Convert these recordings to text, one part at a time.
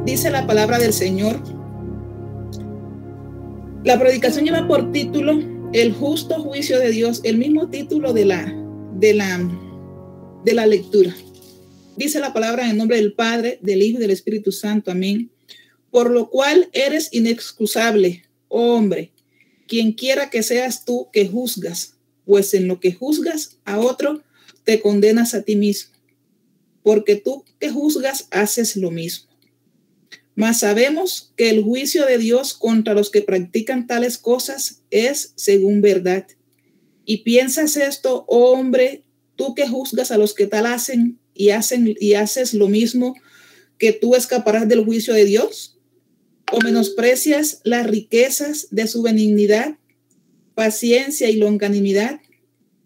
Dice la palabra del Señor. La predicación lleva por título El justo juicio de Dios, el mismo título de la lectura. Dice la palabra en el nombre del Padre, del Hijo y del Espíritu Santo. Amén. Por lo cual eres inexcusable, oh hombre, quien quiera que seas tú que juzgas, pues en lo que juzgas a otro, te condenas a ti mismo, porque tú que juzgas haces lo mismo. Mas sabemos que el juicio de Dios contra los que practican tales cosas es según verdad. Y piensas esto, oh hombre, tú que juzgas a los que tal hacen y haces lo mismo, que tú escaparás del juicio de Dios. ¿O menosprecias las riquezas de su benignidad, paciencia y longanimidad,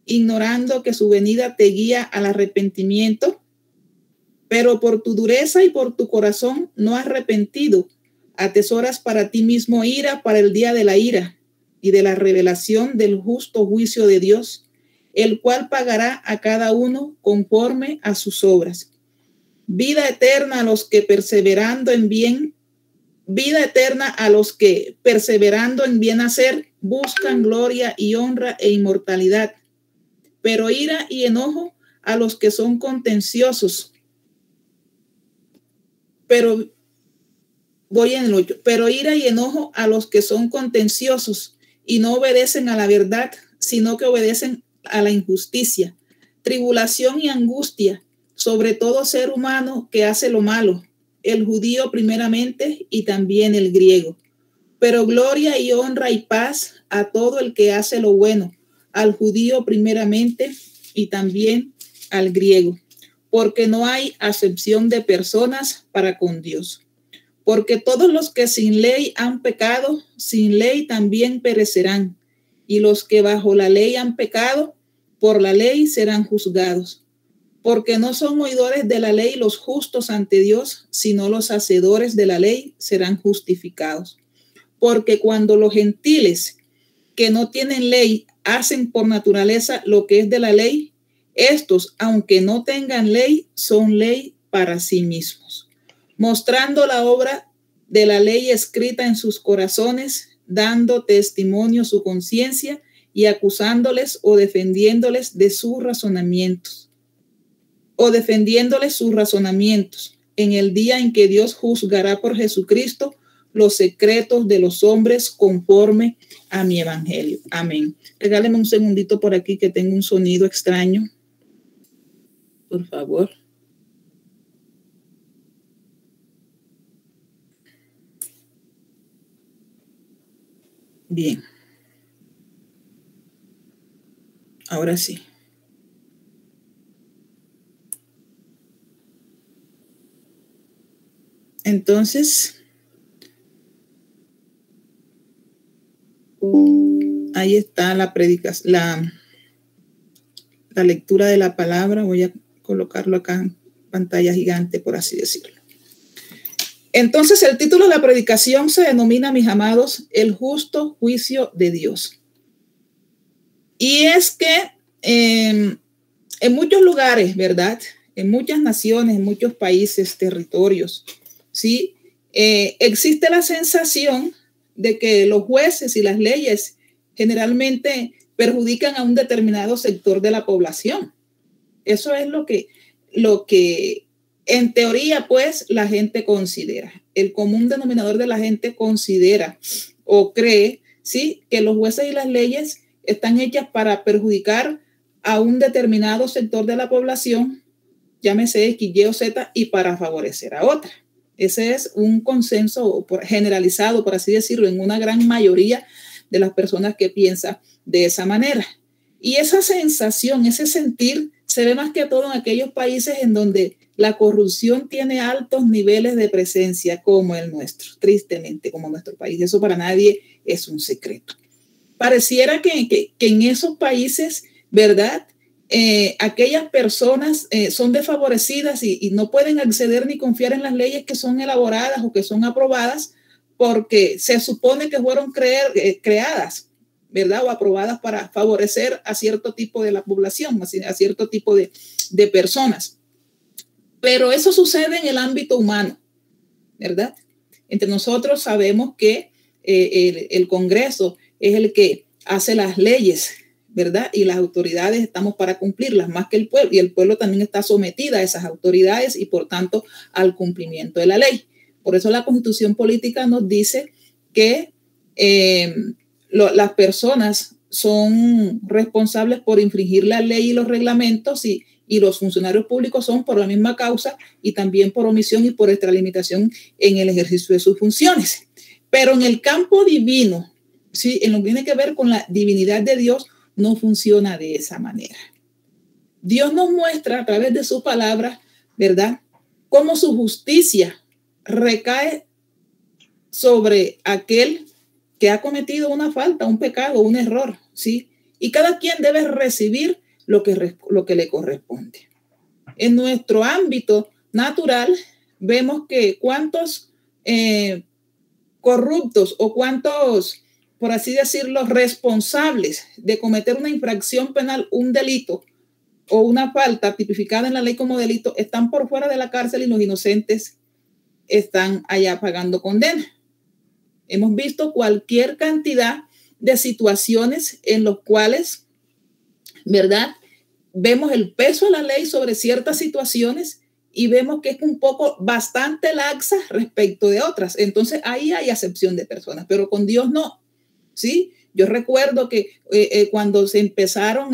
ignorando que su venida te guía al arrepentimiento? Pero por tu dureza y por tu corazón no arrepentido, atesoras para ti mismo ira para el día de la ira y de la revelación del justo juicio de Dios, el cual pagará a cada uno conforme a sus obras. Vida eterna a los que perseverando en bien hacer buscan gloria y honra e inmortalidad. Pero ira y enojo a los que son contenciosos. Pero ira y enojo a los que son contenciosos y no obedecen a la verdad, sino que obedecen a la injusticia. Tribulación y angustia sobre todo ser humano que hace lo malo, el judío primeramente y también el griego. Pero gloria y honra y paz a todo el que hace lo bueno, al judío primeramente y también al griego. Porque no hay acepción de personas para con Dios. Porque todos los que sin ley han pecado, sin ley también perecerán. Y los que bajo la ley han pecado, por la ley serán juzgados. Porque no son oidores de la ley los justos ante Dios, sino los hacedores de la ley serán justificados. Porque cuando los gentiles que no tienen ley hacen por naturaleza lo que es de la ley, estos, aunque no tengan ley, son ley para sí mismos, mostrando la obra de la ley escrita en sus corazones, dando testimonio su conciencia y acusándoles o defendiéndoles sus razonamientos en el día en que Dios juzgará por Jesucristo los secretos de los hombres conforme a mi evangelio. Amén. Regáleme un segundito por aquí que tengo un sonido extraño. Por favor. Bien. Ahora sí. Entonces, ahí está la predicación, la lectura de la palabra. Voy a colocarlo acá en pantalla gigante, por así decirlo. Entonces, el título de la predicación se denomina, mis amados, el justo juicio de Dios. Y es que en muchos lugares, ¿verdad? En muchas naciones, en muchos países, territorios, ¿sí? Existe la sensación de que los jueces y las leyes generalmente perjudican a un determinado sector de la población. Eso es lo que en teoría, pues, la gente considera. El común denominador de la gente considera o cree, ¿sí?, que los jueces y las leyes están hechas para perjudicar a un determinado sector de la población, llámese X, Y o Z, y para favorecer a otra. Ese es un consenso generalizado, por así decirlo, en una gran mayoría de las personas que piensan de esa manera. Y esa sensación, ese sentir, se ve más que todo en aquellos países en donde la corrupción tiene altos niveles de presencia, como el nuestro, tristemente, como nuestro país. Eso para nadie es un secreto. Pareciera que en esos países, ¿verdad?, aquellas personas son desfavorecidas y no pueden acceder ni confiar en las leyes que son elaboradas o que son aprobadas, porque se supone que fueron creadas, ¿verdad?, o aprobadas para favorecer a cierto tipo de la población, a cierto tipo de personas. Pero eso sucede en el ámbito humano. ¿verdad? Entre nosotros sabemos que el Congreso es el que hace las leyes, ¿verdad? Y las autoridades estamos para cumplirlas más que el pueblo, y el pueblo también está sometida a esas autoridades y por tanto al cumplimiento de la ley. Por eso la Constitución política nos dice que las personas son responsables por infringir la ley y los reglamentos y los funcionarios públicos son por la misma causa y también por omisión y por extralimitación en el ejercicio de sus funciones. Pero en el campo divino, ¿sí? En lo que tiene que ver con la divinidad de Dios, no funciona de esa manera. Dios nos muestra a través de su palabra, ¿verdad?, cómo su justicia recae sobre aquel que ha cometido una falta, un pecado, un error, ¿sí? Y cada quien debe recibir lo que le corresponde. En nuestro ámbito natural vemos que cuántos corruptos o cuántos, por así decirlo, responsables de cometer una infracción penal, un delito o una falta tipificada en la ley como delito, están por fuera de la cárcel y los inocentes están allá pagando condena. Hemos visto cualquier cantidad de situaciones en las cuales, ¿verdad?, vemos el peso de la ley sobre ciertas situaciones y vemos que es un poco bastante laxa respecto de otras. Entonces ahí hay acepción de personas, pero con Dios no, ¿sí? Yo recuerdo que cuando se empezaron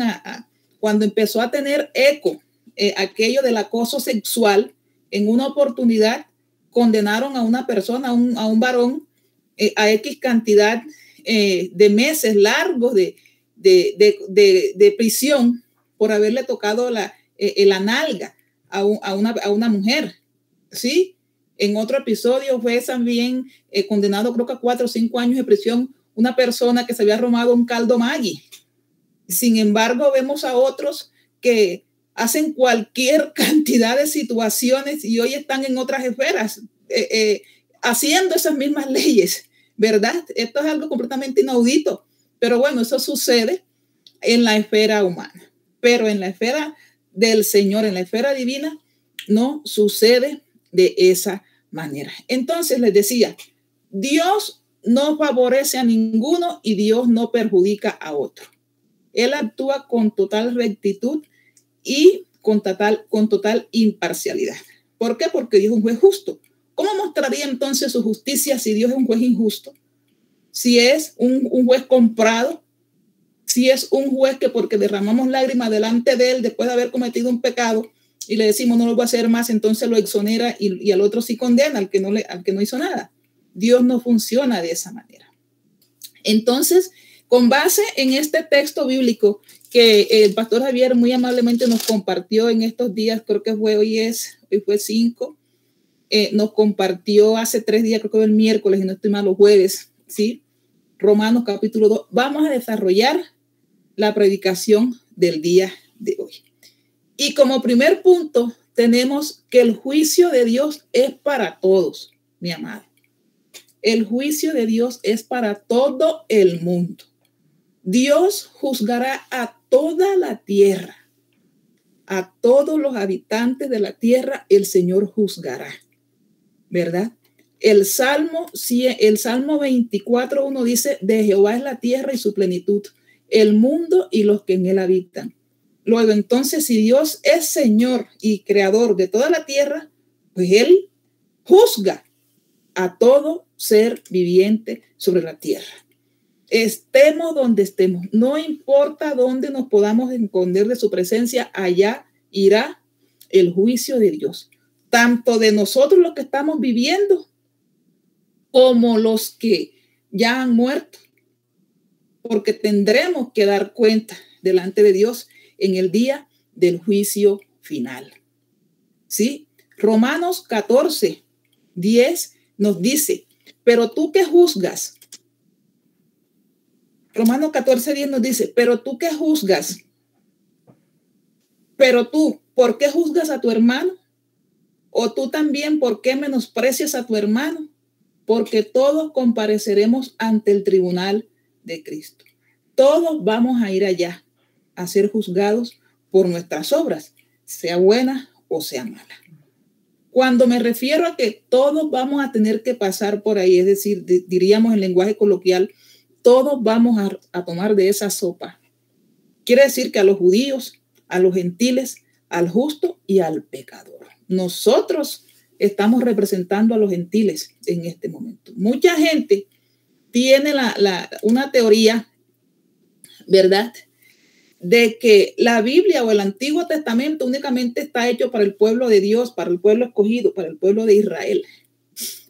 cuando empezó a tener eco aquello del acoso sexual, en una oportunidad condenaron a una persona, a un varón, a X cantidad de meses largos de prisión por haberle tocado la nalga a una mujer, ¿sí? En otro episodio fue también condenado, creo que a 4 o 5 años de prisión, una persona que se había robado un caldo Maggi. Sin embargo, vemos a otros que hacen cualquier cantidad de situaciones y hoy están en otras esferas haciendo esas mismas leyes, ¿verdad? Esto es algo completamente inaudito, pero bueno, eso sucede en la esfera humana. Pero en la esfera del Señor, en la esfera divina, no sucede de esa manera. Entonces les decía, Dios no favorece a ninguno y Dios no perjudica a otro. Él actúa con total rectitud y con total imparcialidad. ¿Por qué? Porque Dios es un juez justo. ¿Cómo mostraría entonces su justicia si Dios es un juez injusto? Si es un juez comprado, si es un juez que porque derramamos lágrimas delante de él después de haber cometido un pecado y le decimos no lo voy a hacer más, entonces lo exonera y al otro sí condena, al que no hizo nada. Dios no funciona de esa manera. Entonces, con base en este texto bíblico que el pastor Javier muy amablemente nos compartió en estos días, creo que hoy fue 5, nos compartió hace 3 días, creo que fue el miércoles y no estoy mal, los jueves, ¿sí? Romanos capítulo 2. Vamos a desarrollar la predicación del día de hoy. Y como primer punto, tenemos que el juicio de Dios es para todos, mi amado. El juicio de Dios es para todo el mundo. Dios juzgará a toda la tierra. A todos los habitantes de la tierra, el Señor juzgará. ¿Verdad? El Salmo 24:1 dice, de Jehová es la tierra y su plenitud, el mundo y los que en él habitan. Luego, entonces, si Dios es Señor y creador de toda la tierra, pues él juzga a todo ser viviente sobre la tierra. Estemos donde estemos, no importa dónde nos podamos esconder de su presencia, allá irá el juicio de Dios, tanto de nosotros los que estamos viviendo como los que ya han muerto, porque tendremos que dar cuenta delante de Dios en el día del juicio final. ¿Sí? Romanos 14:10 nos dice, pero tú que juzgas, Romanos 14:10 nos dice, pero tú que juzgas, pero tú, ¿por qué juzgas a tu hermano? O tú también, ¿por qué menosprecias a tu hermano? Porque todos compareceremos ante el tribunal de Cristo. Todos vamos a ir allá a ser juzgados por nuestras obras, sea buena o sea mala. Cuando me refiero a que todos vamos a tener que pasar por ahí, es decir, diríamos en lenguaje coloquial, todos vamos a tomar de esa sopa. Quiere decir que a los judíos, a los gentiles, al justo y al pecador. Nosotros estamos representando a los gentiles en este momento. Mucha gente tiene una teoría, ¿verdad?, de que la Biblia o el Antiguo Testamento únicamente está hecho para el pueblo de Dios, para el pueblo escogido, para el pueblo de Israel.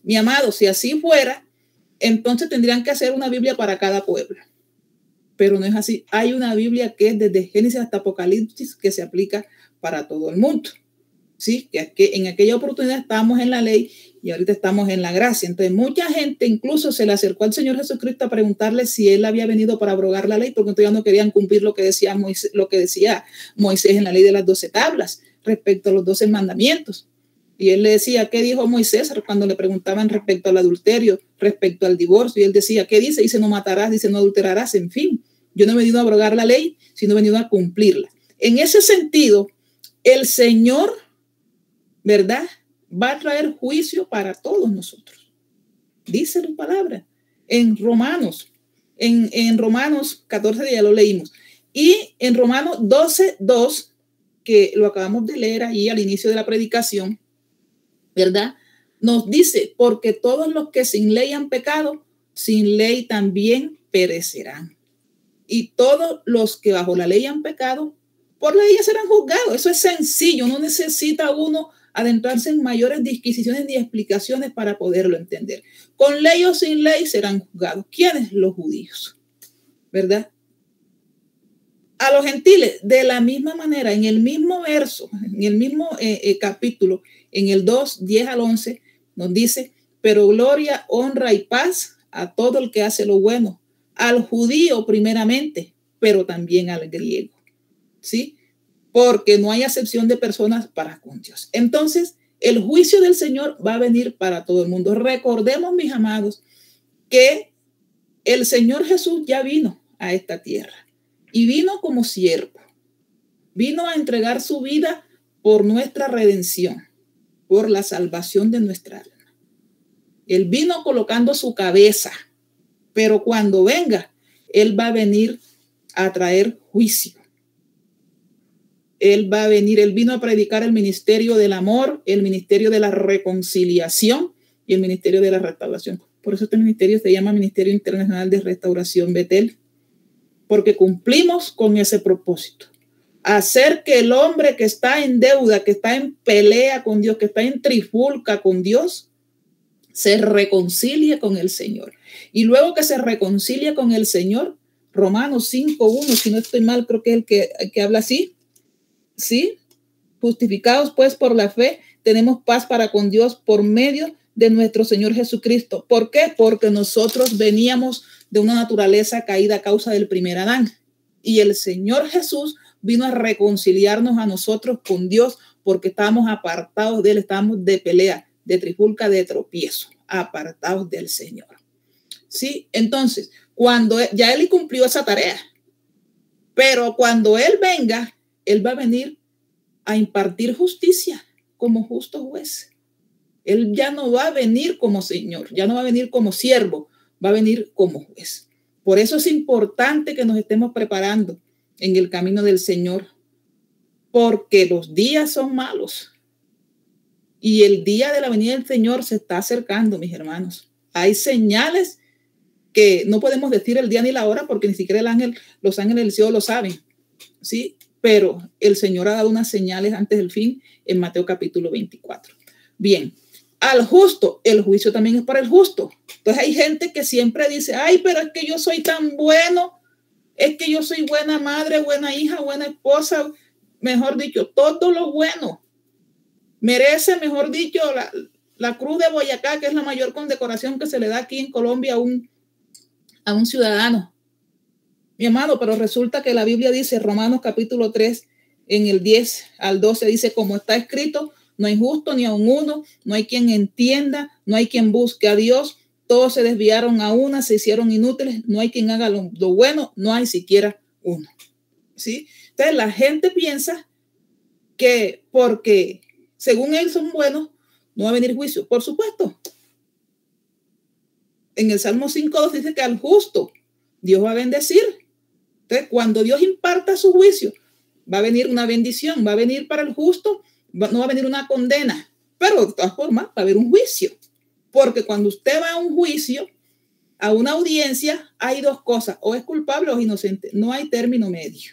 Mi amado, si así fuera, entonces tendrían que hacer una Biblia para cada pueblo. Pero no es así. Hay una Biblia que es desde Génesis hasta Apocalipsis que se aplica para todo el mundo. ¿Sí? Que en aquella oportunidad estábamos en la ley y ahorita estamos en la gracia. Entonces mucha gente incluso se le acercó al Señor Jesucristo a preguntarle si él había venido para abrogar la ley, porque entonces ya no querían cumplir lo que decía Moisés en la ley de las 12 tablas respecto a los 12 mandamientos. Y él le decía, ¿qué dijo Moisés cuando le preguntaban respecto al adulterio, respecto al divorcio? Y él decía, ¿qué dice? Dice, no matarás, dice, no adulterarás. En fin, yo no he venido a abrogar la ley, sino he venido a cumplirla. En ese sentido, el Señor, ¿verdad?, va a traer juicio para todos nosotros. Dice la palabra en Romanos, en Romanos 14, ya lo leímos. Y en Romanos 12:2, que lo acabamos de leer ahí al inicio de la predicación, ¿verdad?, nos dice, porque todos los que sin ley han pecado, sin ley también perecerán. Y todos los que bajo la ley han pecado, por la ley serán juzgados. Eso es sencillo, no necesita uno adentrarse en mayores disquisiciones ni explicaciones para poderlo entender. Con ley o sin ley serán juzgados. ¿Quiénes? Los judíos, ¿verdad? A los gentiles, de la misma manera, en el mismo verso, en el mismo capítulo, en el 2:10 al 11, nos dice, pero gloria, honra y paz a todo el que hace lo bueno, al judío primeramente, pero también al griego, ¿sí? Porque no hay acepción de personas para con Dios. Entonces, el juicio del Señor va a venir para todo el mundo. Recordemos, mis amados, que el Señor Jesús ya vino a esta tierra y vino como siervo. Vino a entregar su vida por nuestra redención, por la salvación de nuestra alma. Él vino colocando su cabeza, pero cuando venga, Él va a venir a traer juicio. Él va a venir, Él vino a predicar el ministerio del amor, el ministerio de la reconciliación y el ministerio de la restauración. Por eso este ministerio se llama Ministerio Internacional de Restauración Betel, porque cumplimos con ese propósito. Hacer que el hombre que está en deuda, que está en pelea con Dios, que está en trifulca con Dios, se reconcilie con el Señor. Y luego que se reconcilie con el Señor, Romanos 5:1, si no estoy mal, creo que es el que habla así, ¿sí? Justificados pues por la fe, tenemos paz para con Dios por medio de nuestro Señor Jesucristo. ¿Por qué? Porque nosotros veníamos de una naturaleza caída a causa del primer Adán. Y el Señor Jesús vino a reconciliarnos a nosotros con Dios porque estábamos apartados de Él, estábamos de pelea, de trifulca, de tropiezo, apartados del Señor. ¿Sí? Entonces, cuando ya Él cumplió esa tarea, pero cuando Él venga, Él va a venir a impartir justicia como justo juez. Él ya no va a venir como Señor, ya no va a venir como siervo, va a venir como juez. Por eso es importante que nos estemos preparando en el camino del Señor, porque los días son malos y el día de la venida del Señor se está acercando, mis hermanos. Hay señales que no podemos decir el día ni la hora porque ni siquiera los ángeles del cielo lo saben, ¿sí? Pero el Señor ha dado unas señales antes del fin en Mateo capítulo 24. Bien, al justo, el juicio también es para el justo. Entonces hay gente que siempre dice, ay, pero es que yo soy tan bueno, es que yo soy buena madre, buena hija, buena esposa, mejor dicho, todo lo bueno. Merece, mejor dicho, la Cruz de Boyacá, que es la mayor condecoración que se le da aquí en Colombia a un ciudadano. Mi amado, pero resulta que la Biblia dice, Romanos capítulo 3, en el 10 al 12, dice, como está escrito, no hay justo ni aun uno, no hay quien entienda, no hay quien busque a Dios, todos se desviaron a una, se hicieron inútiles, no hay quien haga lo bueno, no hay siquiera uno. ¿Sí? Entonces la gente piensa que porque según ellos son buenos, No va a venir juicio, por supuesto. En el Salmo 5:2 dice que al justo Dios va a bendecir. Entonces, cuando Dios imparta su juicio, va a venir una bendición, va a venir para el justo, no va a venir una condena, pero de todas formas va a haber un juicio. Porque cuando usted va a un juicio, a una audiencia, hay dos cosas, o es culpable o es inocente, no hay término medio.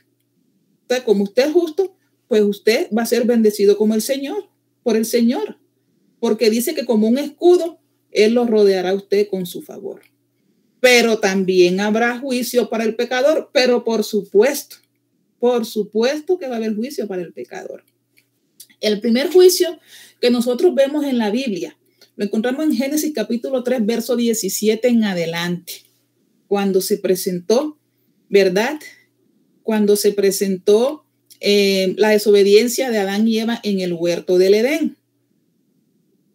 Entonces, como usted es justo, pues usted va a ser bendecido como el Señor, por el Señor, porque dice que como un escudo, Él lo rodeará a usted con su favor. Pero también habrá juicio para el pecador, pero por supuesto que va a haber juicio para el pecador. El primer juicio que nosotros vemos en la Biblia, lo encontramos en Génesis capítulo 3, verso 17 en adelante, cuando se presentó, ¿verdad? Cuando se presentó la desobediencia de Adán y Eva en el huerto del Edén.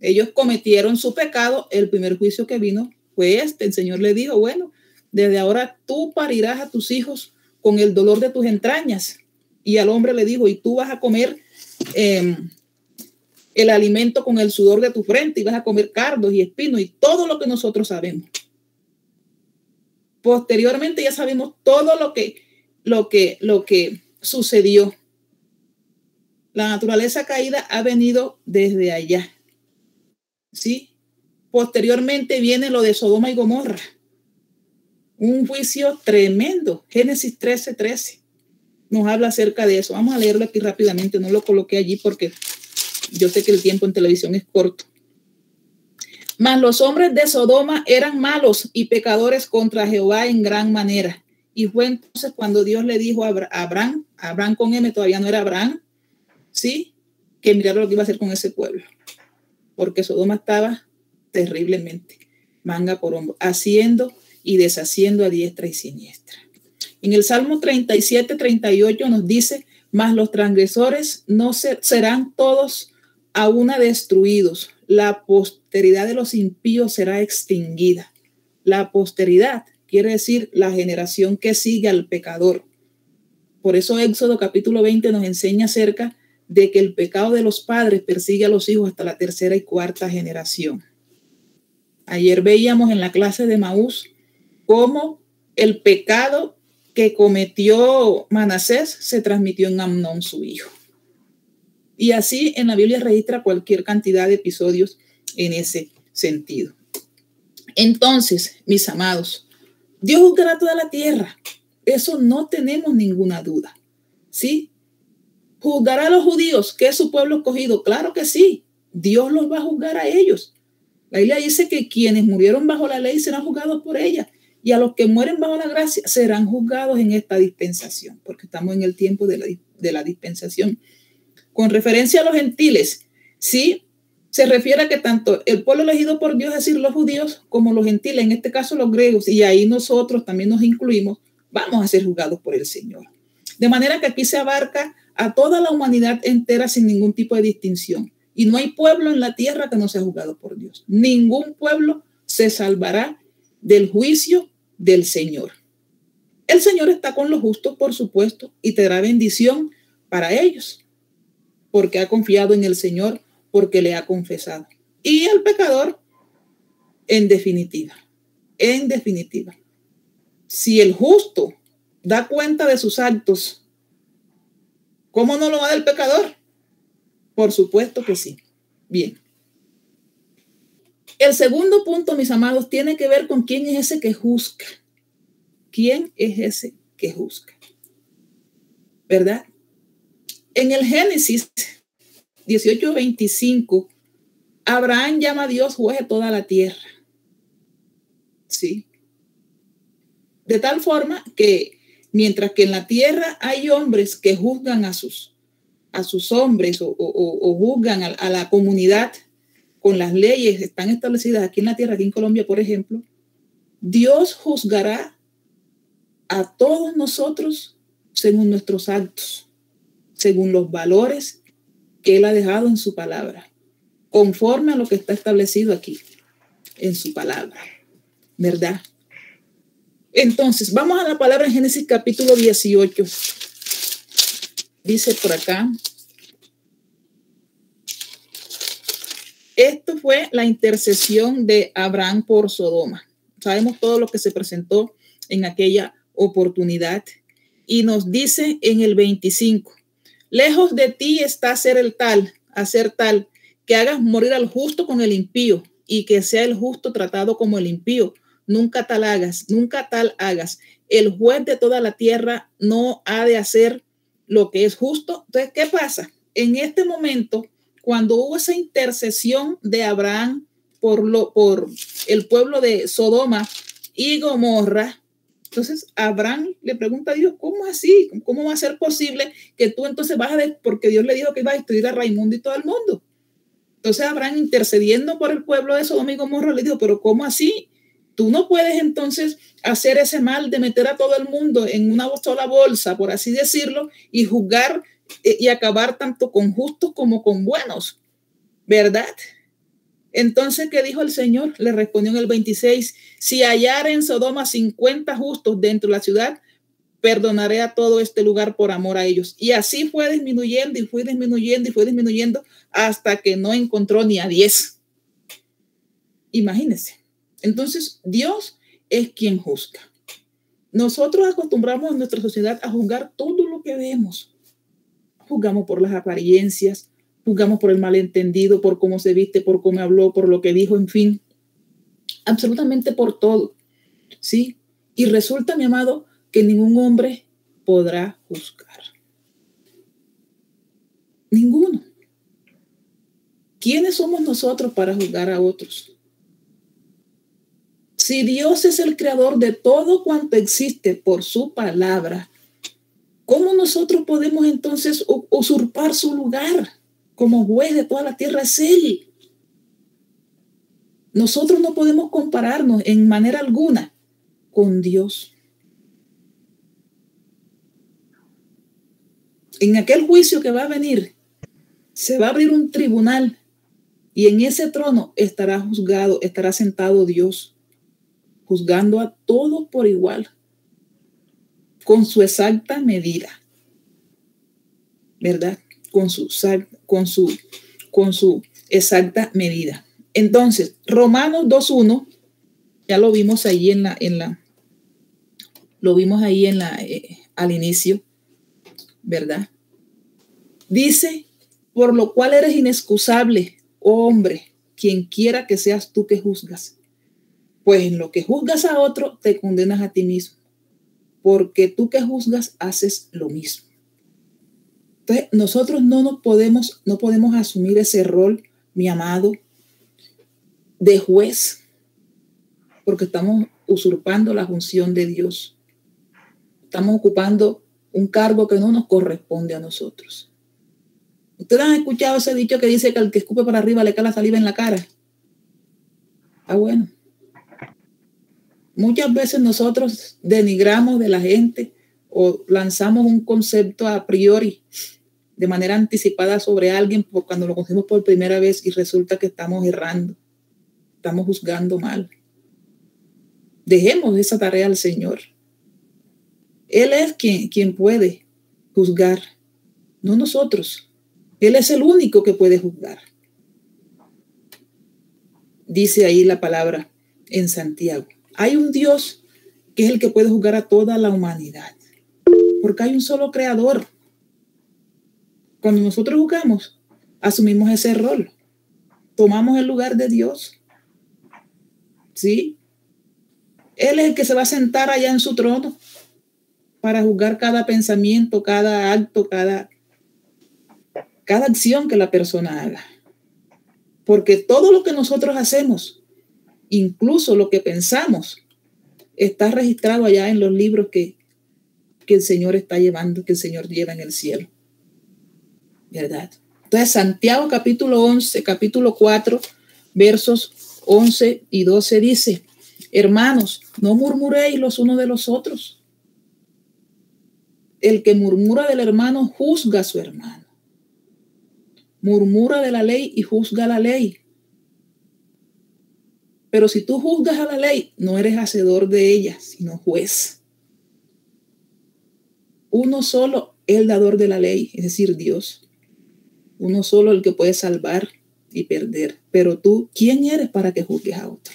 Ellos cometieron su pecado. El primer juicio que vino fue este. El Señor le dijo, bueno, desde ahora tú parirás a tus hijos con el dolor de tus entrañas. Y al hombre le dijo, y tú vas a comer el alimento con el sudor de tu frente, y vas a comer cardos y espinos y todo lo que nosotros sabemos. Posteriormente ya sabemos todo lo que sucedió. La naturaleza caída ha venido desde allá. ¿Sí? Posteriormente viene lo de Sodoma y Gomorra. Un juicio tremendo. Génesis 13:13 nos habla acerca de eso. Vamos a leerlo aquí rápidamente. No lo coloqué allí porque yo sé que el tiempo en televisión es corto. Mas los hombres de Sodoma eran malos y pecadores contra Jehová en gran manera. Y fue entonces cuando Dios le dijo a Abraham con M, todavía no era Abraham, ¿sí? Que mirara lo que iba a hacer con ese pueblo. Porque Sodoma estaba terriblemente, manga por hombro, haciendo y deshaciendo a diestra y siniestra. En el Salmo 37:38 nos dice, mas los transgresores no serán todos a una destruidos. La posteridad de los impíos será extinguida. La posteridad quiere decir la generación que sigue al pecador. Por eso Éxodo capítulo 20 nos enseña acerca de que el pecado de los padres persigue a los hijos hasta la tercera y cuarta generación. Ayer veíamos en la clase de Maús cómo el pecado que cometió Manasés se transmitió en Amnón, su hijo. Y así en la Biblia registra cualquier cantidad de episodios en ese sentido. Entonces, mis amados, Dios juzgará toda la tierra. Eso no tenemos ninguna duda. ¿Sí? ¿Juzgará a los judíos, que es su pueblo escogido? Claro que sí. Dios los va a juzgar a ellos. La Biblia dice que quienes murieron bajo la ley serán juzgados por ella. Y a los que mueren bajo la gracia serán juzgados en esta dispensación, porque estamos en el tiempo de la dispensación. Con referencia a los gentiles, sí, se refiere a que tanto el pueblo elegido por Dios, es decir, los judíos, como los gentiles, en este caso los griegos, y ahí nosotros también nos incluimos, vamos a ser juzgados por el Señor. De manera que aquí se abarca a toda la humanidad entera sin ningún tipo de distinción. Y no hay pueblo en la tierra que no sea juzgado por Dios. Ningún pueblo se salvará del juicio del Señor. El Señor está con los justos, por supuesto, y te dará bendición para ellos, porque ha confiado en el Señor, porque le ha confesado. Y el pecador, en definitiva, si el justo da cuenta de sus actos, ¿cómo no lo va del pecador? Por supuesto que sí. Bien. El segundo punto, mis amados, tiene que ver con quién es ese que juzga. ¿Quién es ese que juzga? ¿Verdad? En el Génesis 18:25, Abraham llama a Dios juez de toda la tierra. Sí. De tal forma que mientras que en la tierra hay hombres que juzgan a sus hombres o juzgan a la comunidad con las leyes que están establecidas aquí en la tierra, aquí en Colombia, por ejemplo, Dios juzgará a todos nosotros según nuestros actos, según los valores que Él ha dejado en su palabra, conforme a lo que está establecido aquí en su palabra, ¿verdad? Entonces, vamos a la palabra en Génesis capítulo 18. Dice por acá, Esto fue la intercesión de Abraham por Sodoma. Sabemos todo lo que se presentó en aquella oportunidad. Y nos dice en el 25, lejos de ti está hacer tal, que hagas morir al justo con el impío y que sea el justo tratado como el impío. Nunca tal hagas. El juez de toda la tierra no ha de hacer lo que es justo. Entonces, ¿qué pasa? En este momento, cuando hubo esa intercesión de Abraham por el pueblo de Sodoma y Gomorra, entonces Abraham le pregunta a Dios, ¿cómo así? ¿Cómo va a ser posible que tú entonces vas porque Dios le dijo que iba a destruir a Raimundo y todo el mundo? Entonces Abraham, intercediendo por el pueblo de Sodoma y Gomorra, le dijo, pero ¿cómo así? Tú no puedes entonces hacer ese mal de meter a todo el mundo en una sola bolsa, por así decirlo, y juzgar y acabar tanto con justos como con buenos, ¿verdad? Entonces, ¿qué dijo el Señor? Le respondió en el 26, si hallar en Sodoma 50 justos dentro de la ciudad, perdonaré a todo este lugar por amor a ellos. Y así fue disminuyendo y fue disminuyendo y fue disminuyendo hasta que no encontró ni a 10. Imagínense. Entonces, Dios es quien juzga. Nosotros acostumbramos en nuestra sociedad a juzgar todo lo que vemos. Juzgamos por las apariencias, juzgamos por el malentendido, por cómo se viste, por cómo habló, por lo que dijo, en fin, absolutamente por todo, ¿sí? Y resulta, mi amado, que ningún hombre podrá juzgar. Ninguno. ¿Quiénes somos nosotros para juzgar a otros? Si Dios es el creador de todo cuanto existe por su palabra, ¿cómo nosotros podemos entonces usurpar su lugar? Como juez de toda la tierra es Él. Nosotros no podemos compararnos en manera alguna con Dios. En aquel juicio que va a venir, se va a abrir un tribunal y en ese trono estará sentado Dios, juzgando a todos por igual, con su exacta medida, ¿verdad? Con su exacta medida. Entonces, Romanos 2:1, ya lo vimos ahí al inicio, ¿verdad? Dice, por lo cual eres inexcusable, oh hombre, quien quiera que seas tú que juzgas. Pues en lo que juzgas a otro, te condenas a ti mismo, porque tú que juzgas haces lo mismo. Entonces, nosotros no podemos asumir ese rol, mi amado, de juez, porque estamos usurpando la función de Dios. Estamos ocupando un cargo que no nos corresponde a nosotros. ¿Ustedes han escuchado ese dicho que dice que al que escupe para arriba le cae la saliva en la cara? Ah, bueno. Muchas veces nosotros denigramos de la gente o lanzamos un concepto a priori de manera anticipada sobre alguien cuando lo conocemos por primera vez y resulta que estamos errando, estamos juzgando mal. Dejemos esa tarea al Señor. Él es quien puede juzgar, no nosotros. Él es el único que puede juzgar. Dice ahí la palabra en Santiago. Hay un Dios que es el que puede juzgar a toda la humanidad, porque hay un solo creador. Cuando nosotros juzgamos, asumimos ese rol, tomamos el lugar de Dios. ¿Sí? Él es el que se va a sentar allá en su trono para juzgar cada pensamiento, cada acto, cada acción que la persona haga. Porque todo lo que nosotros hacemos, incluso lo que pensamos, está registrado allá en los libros que el Señor está llevando, que el Señor lleva en el cielo. ¿Verdad? Entonces, Santiago capítulo 4, versos 11 y 12 dice, hermanos, no murmuréis los unos de los otros. El que murmura del hermano juzga a su hermano. Murmura de la ley y juzga la ley. Pero si tú juzgas a la ley, no eres hacedor de ella, sino juez. Uno solo, el dador de la ley, es decir, Dios. Uno solo el que puede salvar, y perder. Pero tú, ¿quién eres para que juzgues a otro?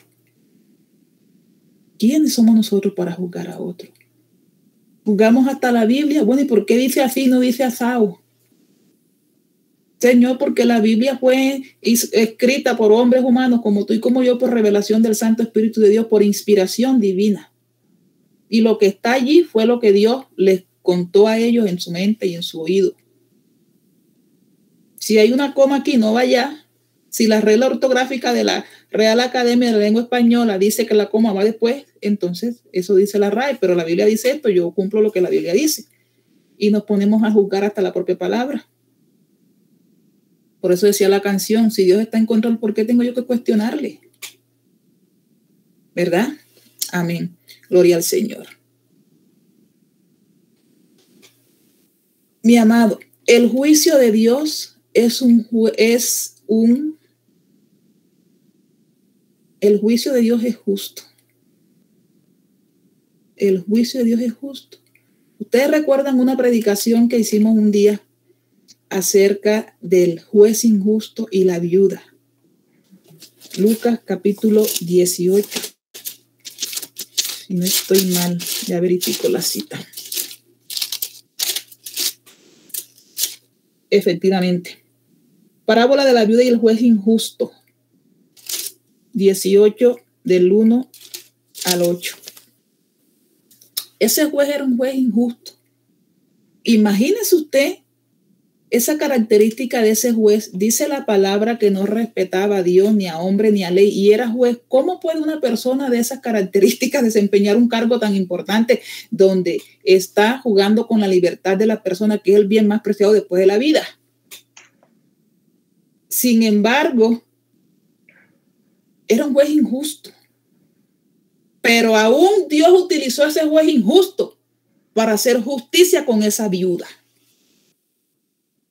¿Quiénes somos nosotros para juzgar a otro? Juzgamos hasta la Biblia. Bueno, ¿y por qué dice así, no dice asao? Señor, porque la Biblia fue escrita por hombres humanos como tú y como yo, por revelación del Santo Espíritu de Dios, por inspiración divina. Y lo que está allí fue lo que Dios les contó a ellos en su mente y en su oído. Si hay una coma aquí, no vaya. Si la regla ortográfica de la Real Academia de la Lengua Española dice que la coma va después, entonces eso dice la RAE, pero la Biblia dice esto, yo cumplo lo que la Biblia dice. Y nos ponemos a juzgar hasta la propia palabra. Por eso decía la canción, si Dios está en control, ¿por qué tengo yo que cuestionarle? ¿Verdad? Amén. Gloria al Señor. Mi amado, el juicio de Dios el juicio de Dios es justo. El juicio de Dios es justo. Ustedes recuerdan una predicación que hicimos un día acerca del juez injusto y la viuda. Lucas capítulo 18. Si no estoy mal, ya verifico la cita. Efectivamente. Parábola de la viuda y el juez injusto. 18 del 1 al 8. Ese juez era un juez injusto. Imagínese usted esa característica de ese juez. Dice la palabra que no respetaba a Dios, ni a hombre, ni a ley, y era juez. ¿Cómo puede una persona de esas características desempeñar un cargo tan importante donde está jugando con la libertad de la persona, que es el bien más preciado después de la vida? Sin embargo, era un juez injusto. Pero aún Dios utilizó a ese juez injusto para hacer justicia con esa viuda.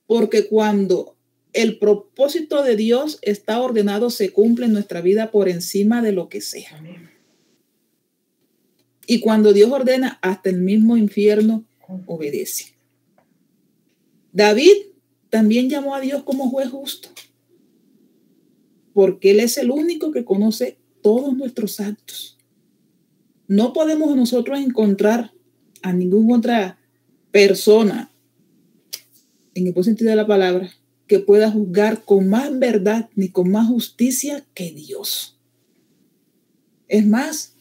Porque cuando el propósito de Dios está ordenado, se cumple en nuestra vida por encima de lo que sea. Amén. Y cuando Dios ordena, hasta el mismo infierno obedece. David también llamó a Dios como juez justo, porque Él es el único que conoce todos nuestros actos. No podemos nosotros encontrar a ninguna otra persona, en el buen sentido de la palabra, que pueda juzgar con más verdad ni con más justicia que Dios. Es más,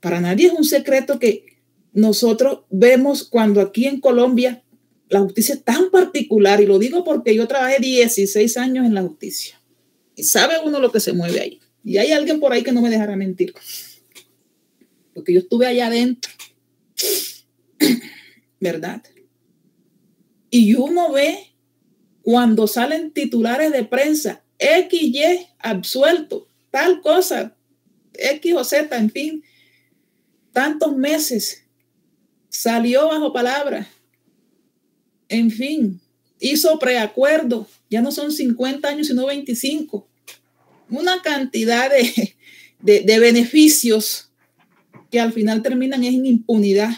para nadie es un secreto que nosotros vemos cuando aquí en Colombia la justicia es tan particular, y lo digo porque yo trabajé 16 años en la justicia y sabe uno lo que se mueve ahí. Y hay alguien por ahí que no me dejará mentir, porque yo estuve allá adentro, ¿verdad? Y uno ve cuando salen titulares de prensa, XY absuelto, tal cosa, X o Z, en fin, tantos meses, salió bajo palabra, en fin, hizo preacuerdo, ya no son 50 años, sino 25. Una cantidad de beneficios que al final terminan en impunidad.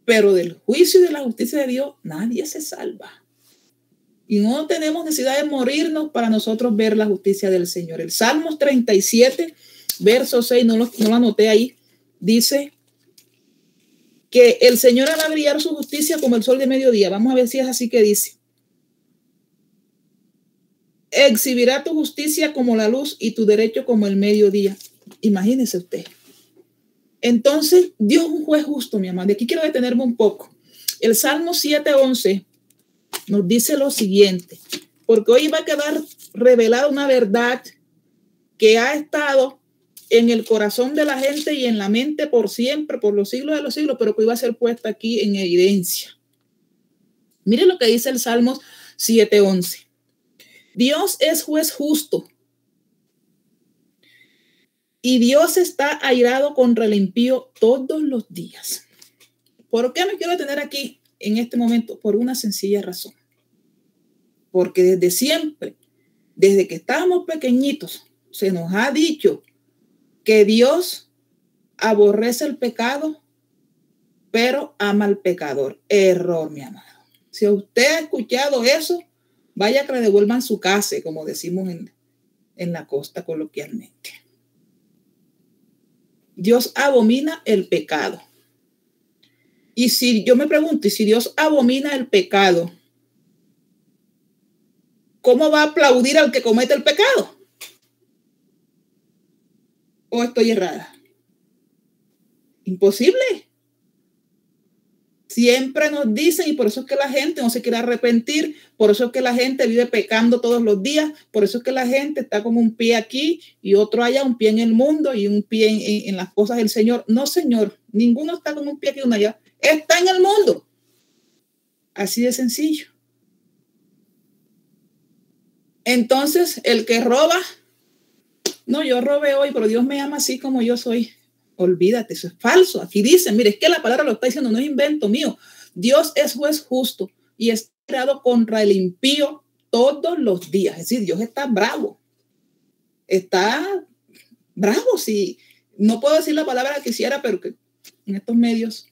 Pero del juicio y de la justicia de Dios nadie se salva. Y no tenemos necesidad de morirnos para nosotros ver la justicia del Señor. El Salmos 37, verso 6, no lo anoté ahí, dice que el Señor hará brillar su justicia como el sol de mediodía. Vamos a ver si es así que dice. Exhibirá tu justicia como la luz y tu derecho como el mediodía. Imagínese usted. Entonces, Dios es un juez justo, mi amado. De aquí quiero detenerme un poco. El Salmo 7:11 nos dice lo siguiente, porque hoy va a quedar revelada una verdad que ha estado en el corazón de la gente y en la mente por siempre, por los siglos de los siglos, pero que hoy va a ser puesta aquí en evidencia. Mire lo que dice el Salmo 7:11. Dios es juez justo. Y Dios está airado contra el impío todos los días. ¿Por qué me quiero detener aquí en este momento? Por una sencilla razón. Porque desde siempre, desde que estábamos pequeñitos, se nos ha dicho que Dios aborrece el pecado, pero ama al pecador. Error, mi amado. Si usted ha escuchado eso, vaya que le devuelvan su casa, como decimos en la costa coloquialmente. Dios abomina el pecado. Y si yo me pregunto, y si Dios abomina el pecado, ¿cómo va a aplaudir al que comete el pecado? ¿O estoy errada? Imposible. Siempre nos dicen, y por eso es que la gente no se quiere arrepentir, por eso es que la gente vive pecando todos los días, por eso es que la gente está con un pie aquí y otro allá, un pie en el mundo y un pie en las cosas del Señor. No, Señor, ninguno está con un pie aquí y uno allá. Está en el mundo. Así de sencillo. Entonces, el que roba, no, yo robé hoy, pero Dios me ama así como yo soy. Olvídate, eso es falso. Aquí dicen, mire, es que la palabra lo está diciendo, no es invento mío. Dios es juez justo y es creado contra el impío todos los días. Es decir, Dios está bravo. Está bravo, sí. No puedo decir la palabra que quisiera, pero que en estos medios.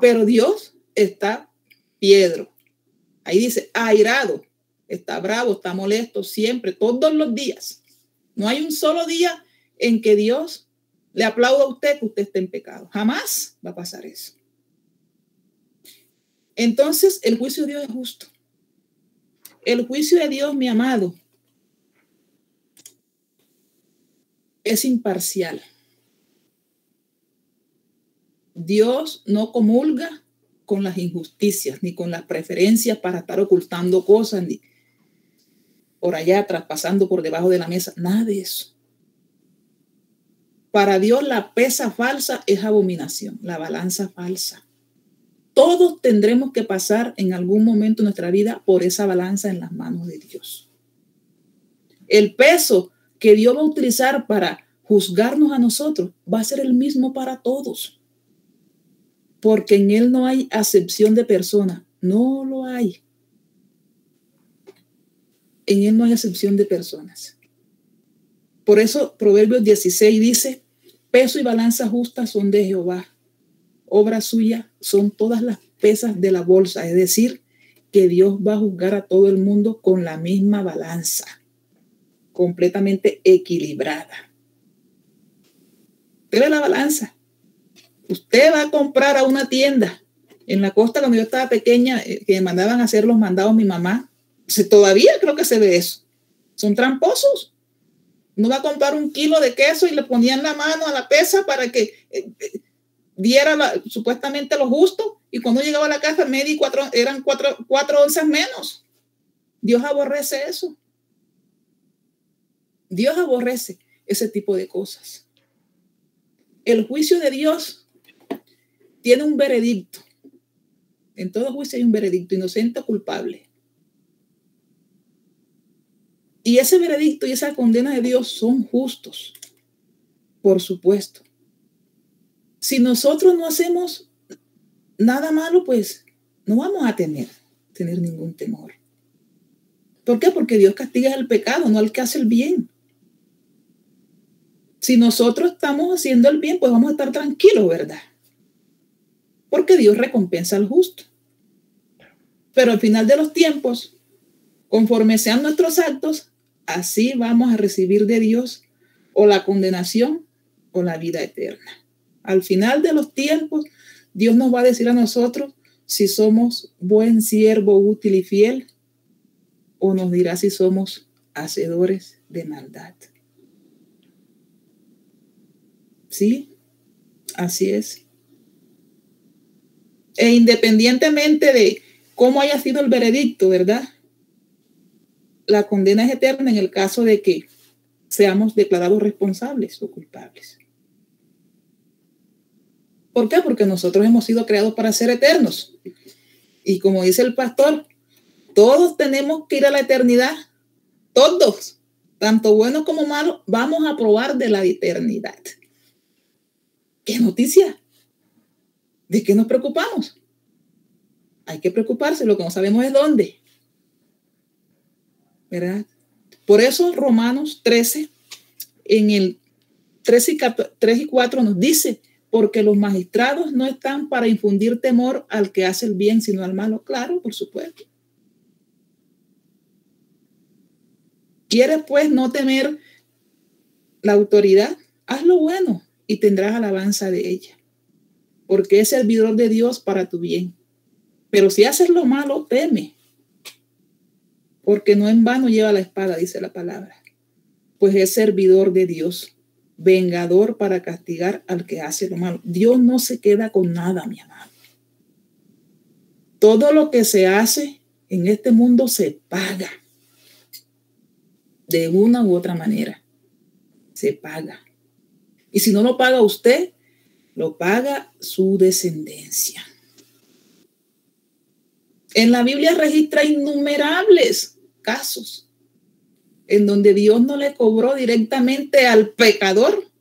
Pero Dios está piedro. Ahí dice, airado. Está bravo, está molesto siempre, todos los días. No hay un solo día en que Dios le aplauda a usted que usted esté en pecado. Jamás va a pasar eso. Entonces, el juicio de Dios es justo. El juicio de Dios, mi amado, es imparcial. Dios no comulga con las injusticias, ni con las preferencias para estar ocultando cosas, ni por allá traspasando por debajo de la mesa. Nada de eso. Para Dios la pesa falsa es abominación, la balanza falsa. Todos tendremos que pasar en algún momento de nuestra vida por esa balanza en las manos de Dios. El peso que Dios va a utilizar para juzgarnos a nosotros va a ser el mismo para todos. Porque en Él no hay acepción de persona. No lo hay. En Él no hay acepción de personas. Por eso Proverbios 16 dice, peso y balanza justa son de Jehová. Obra suya son todas las pesas de la bolsa. Es decir, que Dios va a juzgar a todo el mundo con la misma balanza, completamente equilibrada. Usted ve la balanza. Usted va a comprar a una tienda. En la costa, cuando yo estaba pequeña, que me mandaban a hacer los mandados mi mamá, todavía creo que se ve eso. Son tramposos. No va a comprar 1 kilo de queso y le ponían la mano a la pesa para que diera supuestamente lo justo, y cuando llegaba a la casa eran 4 onzas menos. Dios aborrece eso. Dios aborrece ese tipo de cosas. El juicio de Dios tiene un veredicto. En todo juicio hay un veredicto, inocente o culpable. Y ese veredicto y esa condena de Dios son justos, por supuesto. Si nosotros no hacemos nada malo, pues no vamos a tener ningún temor. ¿Por qué? Porque Dios castiga el pecado, no al que hace el bien. Si nosotros estamos haciendo el bien, pues vamos a estar tranquilos, ¿verdad? Porque Dios recompensa al justo. Pero al final de los tiempos, conforme sean nuestros actos, así vamos a recibir de Dios o la condenación o la vida eterna. Al final de los tiempos, Dios nos va a decir a nosotros si somos buen siervo, útil y fiel, o nos dirá si somos hacedores de maldad. Sí, así es. E independientemente de cómo haya sido el veredicto, ¿verdad? La condena es eterna en el caso de que seamos declarados responsables o culpables. ¿Por qué? Porque nosotros hemos sido creados para ser eternos. Y como dice el pastor, todos tenemos que ir a la eternidad. Todos, tanto buenos como malos, vamos a probar de la eternidad. ¿Qué noticia? ¿De qué nos preocupamos? Hay que preocuparse, lo que no sabemos es dónde. ¿Verdad? Por eso Romanos 13, en el 3 y 4 nos dice, porque los magistrados no están para infundir temor al que hace el bien, sino al malo. Claro, por supuesto. ¿Quieres pues no temer la autoridad? Haz lo bueno y tendrás alabanza de ella, porque es servidor de Dios para tu bien. Pero si haces lo malo, teme, porque no en vano lleva la espada, dice la palabra, pues es servidor de Dios, vengador para castigar al que hace lo malo. Dios no se queda con nada, mi amado. Todo lo que se hace en este mundo se paga. De una u otra manera, se paga. Y si no lo paga usted, lo paga su descendencia. En la Biblia registra innumerables casos en donde Dios no le cobró directamente al pecador,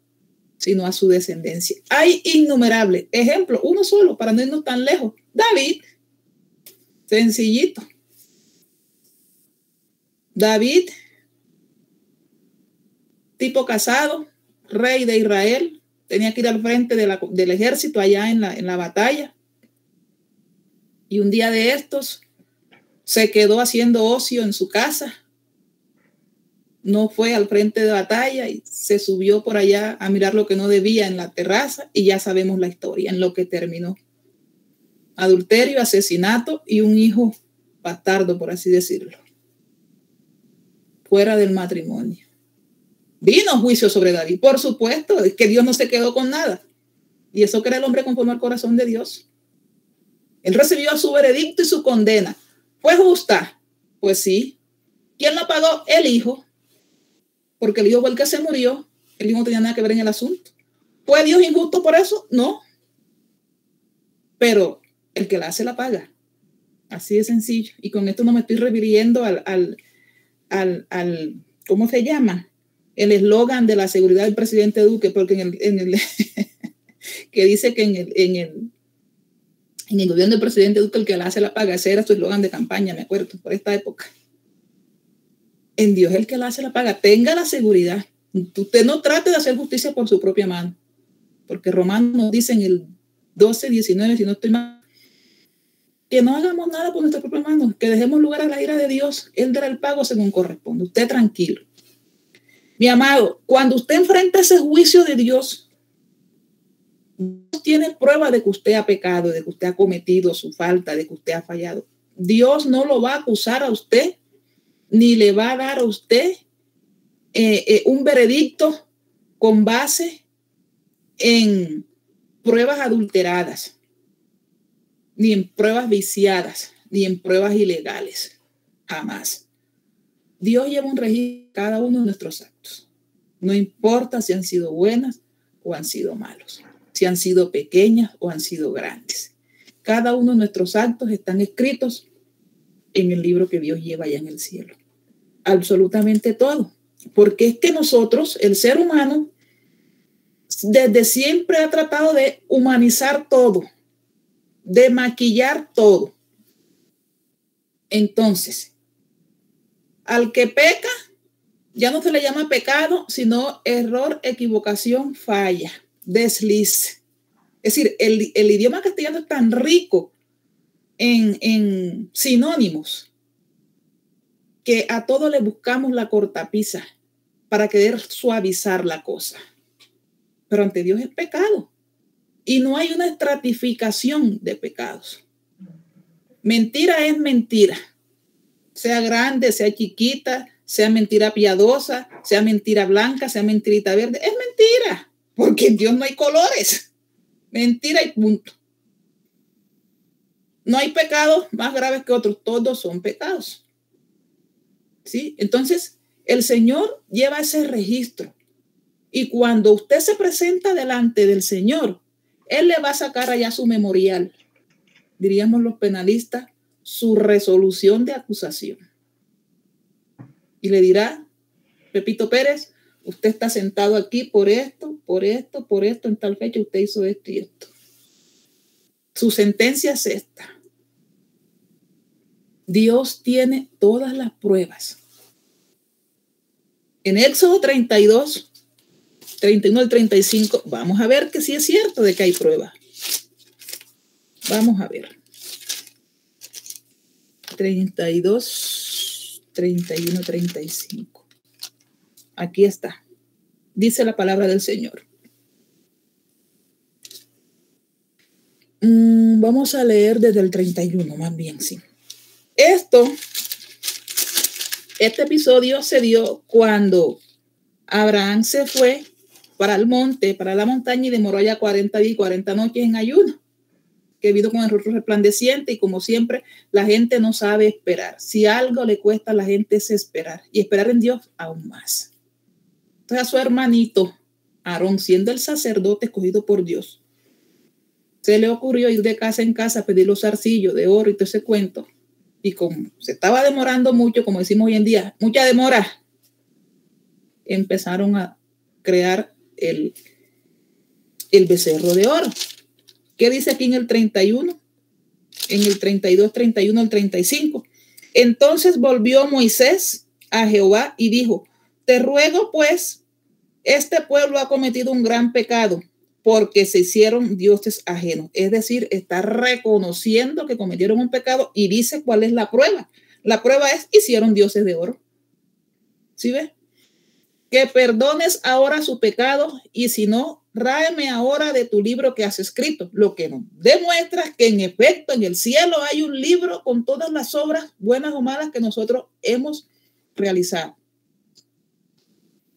sino a su descendencia. Hay innumerables ejemplos, uno solo, para no irnos tan lejos. David, sencillito. David, tipo casado, rey de Israel, tenía que ir al frente del ejército allá en la batalla. Y un día de estos se quedó haciendo ocio en su casa. No fue al frente de batalla y se subió por allá a mirar lo que no debía en la terraza, y ya sabemos la historia, en lo que terminó. Adulterio, asesinato y un hijo bastardo, por así decirlo, fuera del matrimonio. Vino juicio sobre David, por supuesto, es que Dios no se quedó con nada. Y eso que era el hombre conforme al corazón de Dios. Él recibió su veredicto y su condena. ¿Fue justa? Pues sí. ¿Quién la pagó? El hijo. Porque el hijo fue el que se murió. El hijo no tenía nada que ver en el asunto. ¿Fue Dios injusto por eso? No. Pero el que la hace la paga. Así de sencillo. Y con esto no me estoy refiriendo al ¿cómo se llama? El eslogan de la seguridad del presidente Duque, porque en el que dice que en el gobierno del presidente Duque el que la hace la paga. Ese era su eslogan de campaña, me acuerdo, por esta época. En Dios el que la hace la paga. Tenga la seguridad. Usted no trate de hacer justicia por su propia mano, porque Romanos nos dice en el 12:19, si no estoy mal, que no hagamos nada por nuestra propia mano, que dejemos lugar a la ira de Dios. Él dará el pago según corresponde. Usted tranquilo. Mi amado, cuando usted enfrenta ese juicio de Dios, Dios tiene prueba de que usted ha pecado, de que usted ha cometido su falta, de que usted ha fallado. Dios no lo va a acusar a usted, ni le va a dar a usted un veredicto con base en pruebas adulteradas, ni en pruebas viciadas, ni en pruebas ilegales. Jamás. Dios lleva un registro de cada uno de nuestros actos. No importa si han sido buenas o han sido malos, si han sido pequeñas o han sido grandes. Cada uno de nuestros actos están escritos en el libro que Dios lleva allá en el cielo. Absolutamente todo. Porque es que nosotros, el ser humano, desde siempre ha tratado de humanizar todo, de maquillar todo. Entonces, al que peca, ya no se le llama pecado, sino error, equivocación, falla, desliz. Es decir, el idioma castellano es tan rico en sinónimos que a todo le buscamos la cortapisa para querer suavizar la cosa. Pero ante Dios es pecado. Y no hay una estratificación de pecados. Mentira es mentira. Sea grande, sea chiquita, sea mentira piadosa, sea mentira blanca, sea mentirita verde. Es mentira. Porque en Dios no hay colores. Mentira y punto. No hay pecados más graves que otros. Todos son pecados. ¿Sí? Entonces, el Señor lleva ese registro. Y cuando usted se presenta delante del Señor, Él le va a sacar allá su memorial, diríamos los penalistas, su resolución de acusación. Y le dirá, Pepito Pérez, usted está sentado aquí por esto, en tal fecha usted hizo esto y esto. Su sentencia es esta. Dios tiene todas las pruebas. En Éxodo 32, 31 al 35, vamos a ver que sí es cierto de que hay pruebas. Vamos a ver. 32, 31, 35. Aquí está. Dice la palabra del Señor. Vamos a leer desde el 31, más bien, sí. Este episodio se dio cuando Abraham se fue para el monte, para la montaña, y demoró allá 40 días y 40 noches en ayuno, que vino con el rostro resplandeciente, y como siempre, la gente no sabe esperar. Si algo le cuesta a la gente es esperar, y esperar en Dios aún más. Entonces a su hermanito Aarón, siendo el sacerdote escogido por Dios, se le ocurrió ir de casa en casa a pedir los zarcillos de oro y todo ese cuento. Y como se estaba demorando mucho, como decimos hoy en día, mucha demora, empezaron a crear el becerro de oro. ¿Qué dice aquí en el 31? En el 32, 31 al 35. Entonces volvió Moisés a Jehová y dijo: te ruego pues, este pueblo ha cometido un gran pecado, porque se hicieron dioses ajenos. Es decir, está reconociendo que cometieron un pecado y dice cuál es la prueba. La prueba es: hicieron dioses de oro. ¿Sí ves? Que perdones ahora su pecado, y si no, ráeme ahora de tu libro que has escrito, lo que nos demuestra que en efecto en el cielo hay un libro con todas las obras, buenas o malas, que nosotros hemos realizado.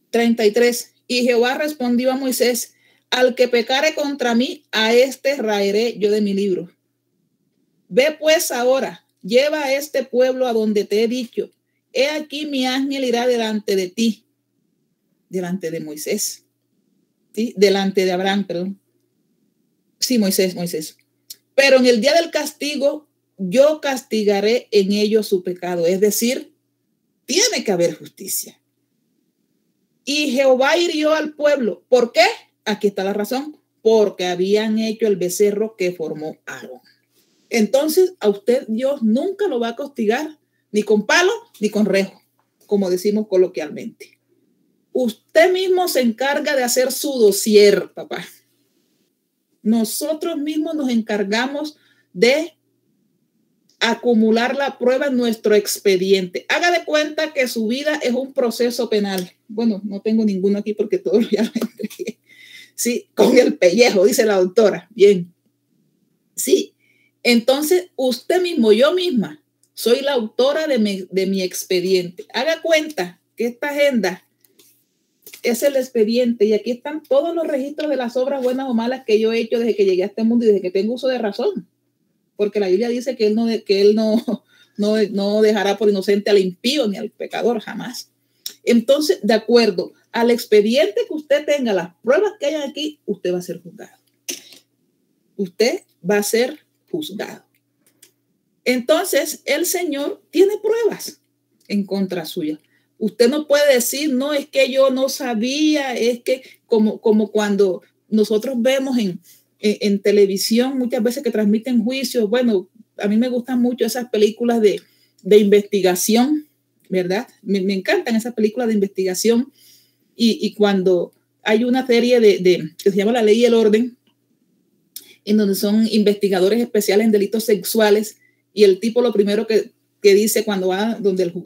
33. Y Jehová respondió a Moisés: al que pecare contra mí, a este raeré yo de mi libro. Ve pues ahora, lleva a este pueblo a donde te he dicho. He aquí mi ángel irá delante de ti. Delante de Moisés. ¿Sí? Delante de Abraham, perdón. Sí, Moisés. Pero en el día del castigo, yo castigaré en ellos su pecado. Es decir, tiene que haber justicia. Y Jehová hirió al pueblo. ¿Por qué? Aquí está la razón. Porque habían hecho el becerro que formó Aarón. Entonces, a usted Dios nunca lo va a castigar, ni con palo, ni con rejo, como decimos coloquialmente. Usted mismo se encarga de hacer su dossier, papá. Nosotros mismos nos encargamos de acumular la prueba en nuestro expediente. Haga de cuenta que su vida es un proceso penal. Bueno, no tengo ninguno aquí porque todo ya lo entregué. Sí, con el pellejo, dice la doctora. Bien. Sí. Entonces, usted mismo, yo misma, soy la autora de mi expediente. Haga cuenta que esta agenda es el expediente, y aquí están todos los registros de las obras buenas o malas que yo he hecho desde que llegué a este mundo y desde que tengo uso de razón. Porque la Biblia dice que él no dejará por inocente al impío ni al pecador, jamás. Entonces, de acuerdo al expediente que usted tenga, las pruebas que hayan aquí, usted va a ser juzgado. Usted va a ser juzgado. Entonces, el Señor tiene pruebas en contra suya. Usted no puede decir: no, es que yo no sabía, es que como cuando nosotros vemos en televisión muchas veces que transmiten juicios. Bueno, a mí me gustan mucho esas películas de investigación, ¿verdad? Me encantan esas películas de investigación, y cuando hay una serie que se llama La Ley y el Orden, en donde son investigadores especiales en delitos sexuales, y el tipo lo primero que dice cuando va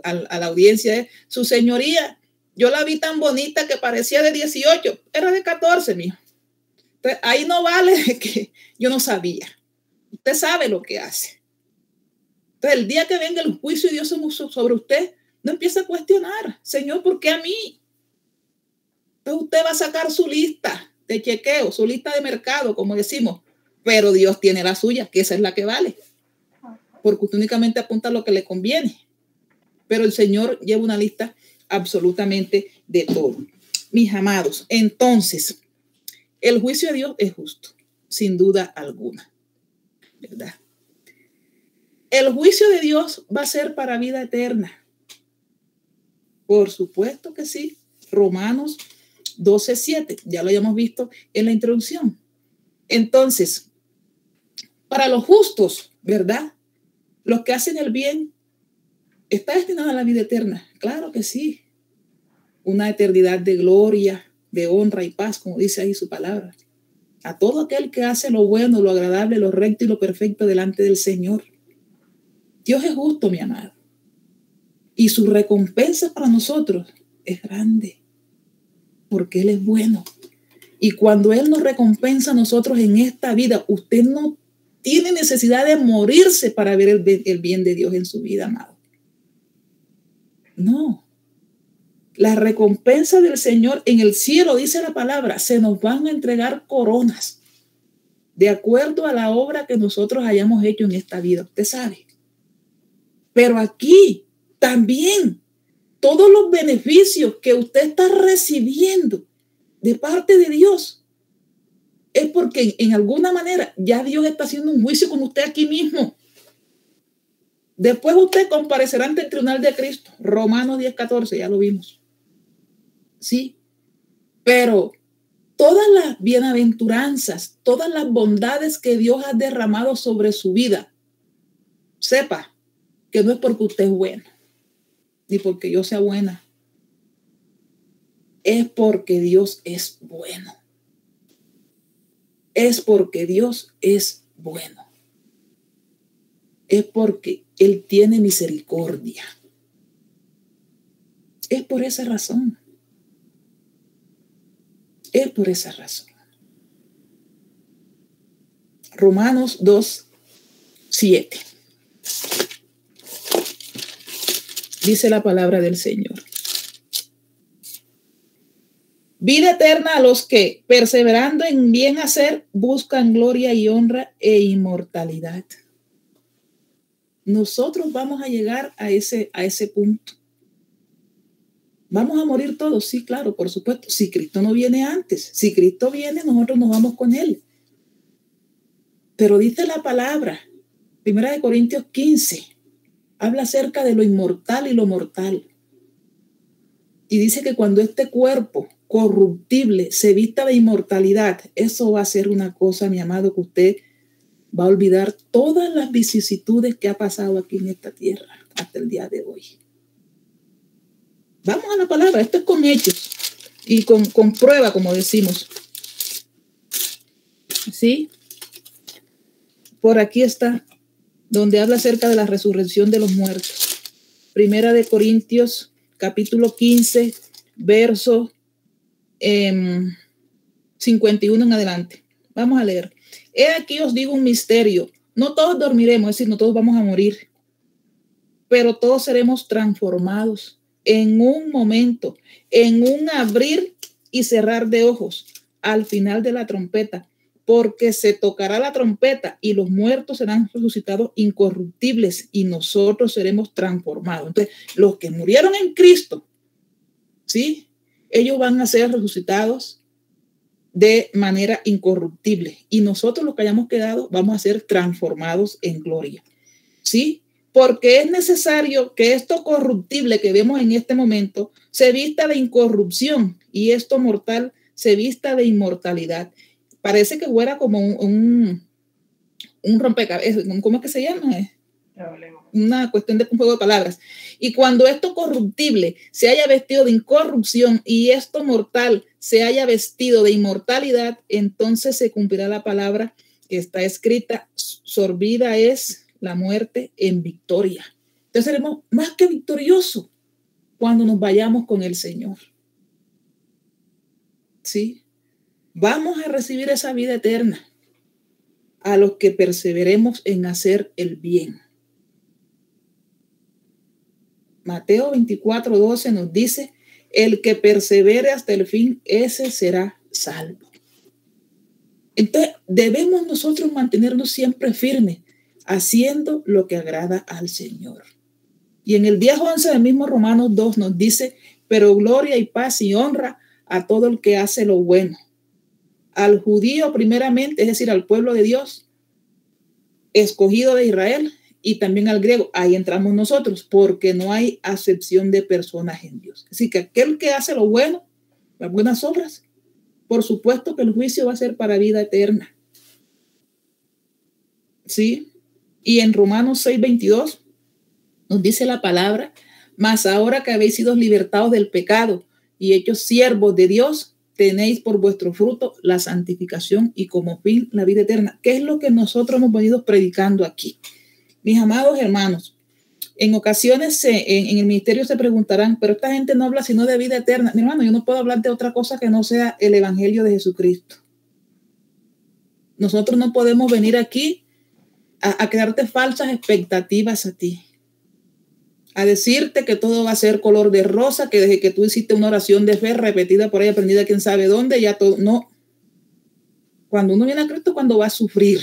a la audiencia es: su señoría, yo la vi tan bonita que parecía de 18, era de 14, mijo. Entonces, ahí no vale que yo no sabía. Usted sabe lo que hace. Entonces, el día que venga el juicio de Dios sobre usted, no empiece a cuestionar: Señor, ¿por qué a mí? Entonces, usted va a sacar su lista de chequeo, su lista de mercado, como decimos, pero Dios tiene la suya, que esa es la que vale. Porque usted únicamente apunta lo que le conviene. Pero el Señor lleva una lista absolutamente de todo. Mis amados, entonces, el juicio de Dios es justo, sin duda alguna, ¿verdad? El juicio de Dios va a ser para vida eterna. Por supuesto que sí. Romanos 12:7, ya lo habíamos visto en la introducción. Entonces, para los justos, ¿verdad? Los que hacen el bien, ¿está destinado a la vida eterna? Claro que sí. Una eternidad de gloria, de honra y paz, como dice ahí su palabra. A todo aquel que hace lo bueno, lo agradable, lo recto y lo perfecto delante del Señor. Dios es justo, mi amado. Y su recompensa para nosotros es grande. porque Él es bueno. Y cuando Él nos recompensa a nosotros en esta vida, usted no tiene necesidad de morirse para ver el bien de Dios en su vida, amado. No. La recompensa del Señor en el cielo, dice la palabra, se nos van a entregar coronas de acuerdo a la obra que nosotros hayamos hecho en esta vida. Usted sabe. Pero aquí también todos los beneficios que usted está recibiendo de parte de Dios es porque en alguna manera ya Dios está haciendo un juicio con usted aquí mismo. Después usted comparecerá ante el tribunal de Cristo. Romanos 10:14, ya lo vimos. Sí, pero todas las bienaventuranzas, todas las bondades que Dios ha derramado sobre su vida, sepa que no es porque usted es bueno, ni porque yo sea buena. Es porque Dios es bueno. Es porque Dios es bueno. Es porque Él tiene misericordia. Es por esa razón. Es por esa razón. Romanos 2:7. Dice la palabra del Señor. Vida eterna a los que, perseverando en bien hacer, buscan gloria y honra e inmortalidad. Nosotros vamos a llegar a ese punto. ¿Vamos a morir todos? Sí, claro, por supuesto. Si Cristo no viene antes, si Cristo viene, nosotros nos vamos con Él. Pero dice la palabra, 1 Corintios 15, habla acerca de lo inmortal y lo mortal. Y dice que cuando este cuerpo corruptible se vista de inmortalidad, eso va a ser una cosa, mi amado, que usted va a olvidar todas las vicisitudes que ha pasado aquí en esta tierra hasta el día de hoy. Vamos a la palabra, esto es con hechos y con prueba, como decimos. ¿Sí? Por aquí está, donde habla acerca de la resurrección de los muertos. 1 Corintios, capítulo 15, verso 51 en adelante. Vamos a leer. He aquí os digo un misterio. No todos dormiremos, es decir, no todos vamos a morir, pero todos seremos transformados en un momento, en un abrir y cerrar de ojos, al final de la trompeta, porque se tocará la trompeta y los muertos serán resucitados incorruptibles y nosotros seremos transformados. Entonces, los que murieron en Cristo, ¿sí? Ellos van a ser resucitados de manera incorruptible y nosotros los que hayamos quedado vamos a ser transformados en gloria, ¿sí? Porque es necesario que esto corruptible que vemos en este momento se vista de incorrupción y esto mortal se vista de inmortalidad. Parece que fuera como un rompecabezas, ¿cómo es que se llama? Una cuestión de un juego de palabras. Y cuando esto corruptible se haya vestido de incorrupción y esto mortal se haya vestido de inmortalidad, entonces se cumplirá la palabra que está escrita: sorbida es la muerte en victoria. Entonces seremos más que victoriosos cuando nos vayamos con el Señor. ¿Sí? Vamos a recibir esa vida eterna a los que perseveremos en hacer el bien. Mateo 24:12 nos dice: el que persevere hasta el fin, ese será salvo. Entonces debemos nosotros mantenernos siempre firmes, haciendo lo que agrada al Señor. Y en el 10:11 del mismo Romanos 2 nos dice: pero gloria y paz y honra a todo el que hace lo bueno, al judío primeramente, es decir, al pueblo de Dios, escogido de Israel, y también al griego. Ahí entramos nosotros, porque no hay acepción de personas en Dios. Así que aquel que hace lo bueno, las buenas obras, por supuesto que el juicio va a ser para vida eterna. ¿Sí? Y en Romanos 6:22 nos dice la palabra: mas ahora que habéis sido libertados del pecado y hechos siervos de Dios, tenéis por vuestro fruto la santificación y como fin la vida eterna. ¿Qué es lo que nosotros hemos venido predicando aquí? Mis amados hermanos, En ocasiones en el ministerio se preguntarán, pero esta gente no habla sino de vida eterna. Mi hermano, yo no puedo hablar de otra cosa que no sea el evangelio de Jesucristo. Nosotros no podemos venir aquí a crearte falsas expectativas a ti, a decirte que todo va a ser color de rosa, que desde que tú hiciste una oración de fe repetida por ahí, aprendida quién sabe dónde, ya todo. No. Cuando uno viene a Cristo, cuando va a sufrir.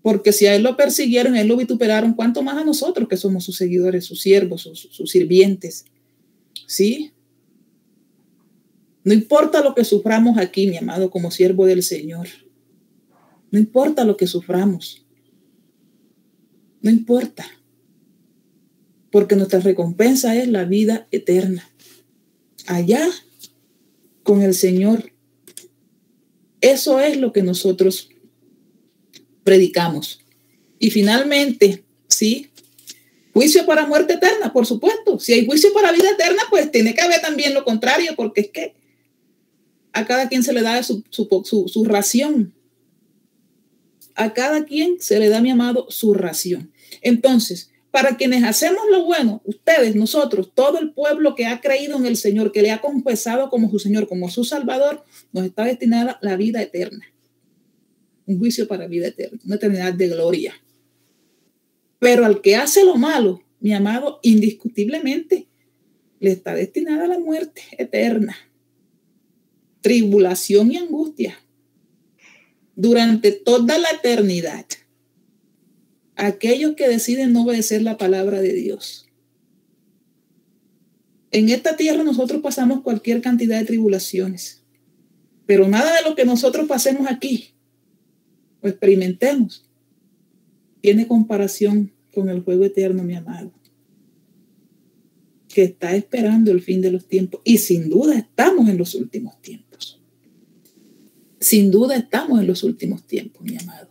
Porque si a él lo persiguieron, a él lo vituperaron, ¿cuánto más a nosotros que somos sus seguidores, sus siervos, sus sirvientes? ¿Sí? No importa lo que suframos aquí, mi amado, como siervo del Señor. No importa lo que suframos. No importa. Porque nuestra recompensa es la vida eterna. Allá con el Señor. Eso es lo que nosotros predicamos. Y finalmente, ¿sí? Juicio para muerte eterna, por supuesto. Si hay juicio para vida eterna, pues tiene que haber también lo contrario, porque es que a cada quien se le da su ración. A cada quien se le da, mi amado, su ración. Entonces, para quienes hacemos lo bueno, ustedes, nosotros, todo el pueblo que ha creído en el Señor, que le ha confesado como su Señor, como su Salvador, nos está destinada la vida eterna. Un juicio para vida eterna, una eternidad de gloria. Pero al que hace lo malo, mi amado, indiscutiblemente, le está destinada a la muerte eterna. Tribulación y angustia durante toda la eternidad. Aquellos que deciden no obedecer la palabra de Dios. En esta tierra nosotros pasamos cualquier cantidad de tribulaciones, pero nada de lo que nosotros pasemos aquí o experimentemos tiene comparación con el juego eterno, mi amado, que está esperando el fin de los tiempos. Y sin duda estamos en los últimos tiempos. Sin duda estamos en los últimos tiempos, mi amado.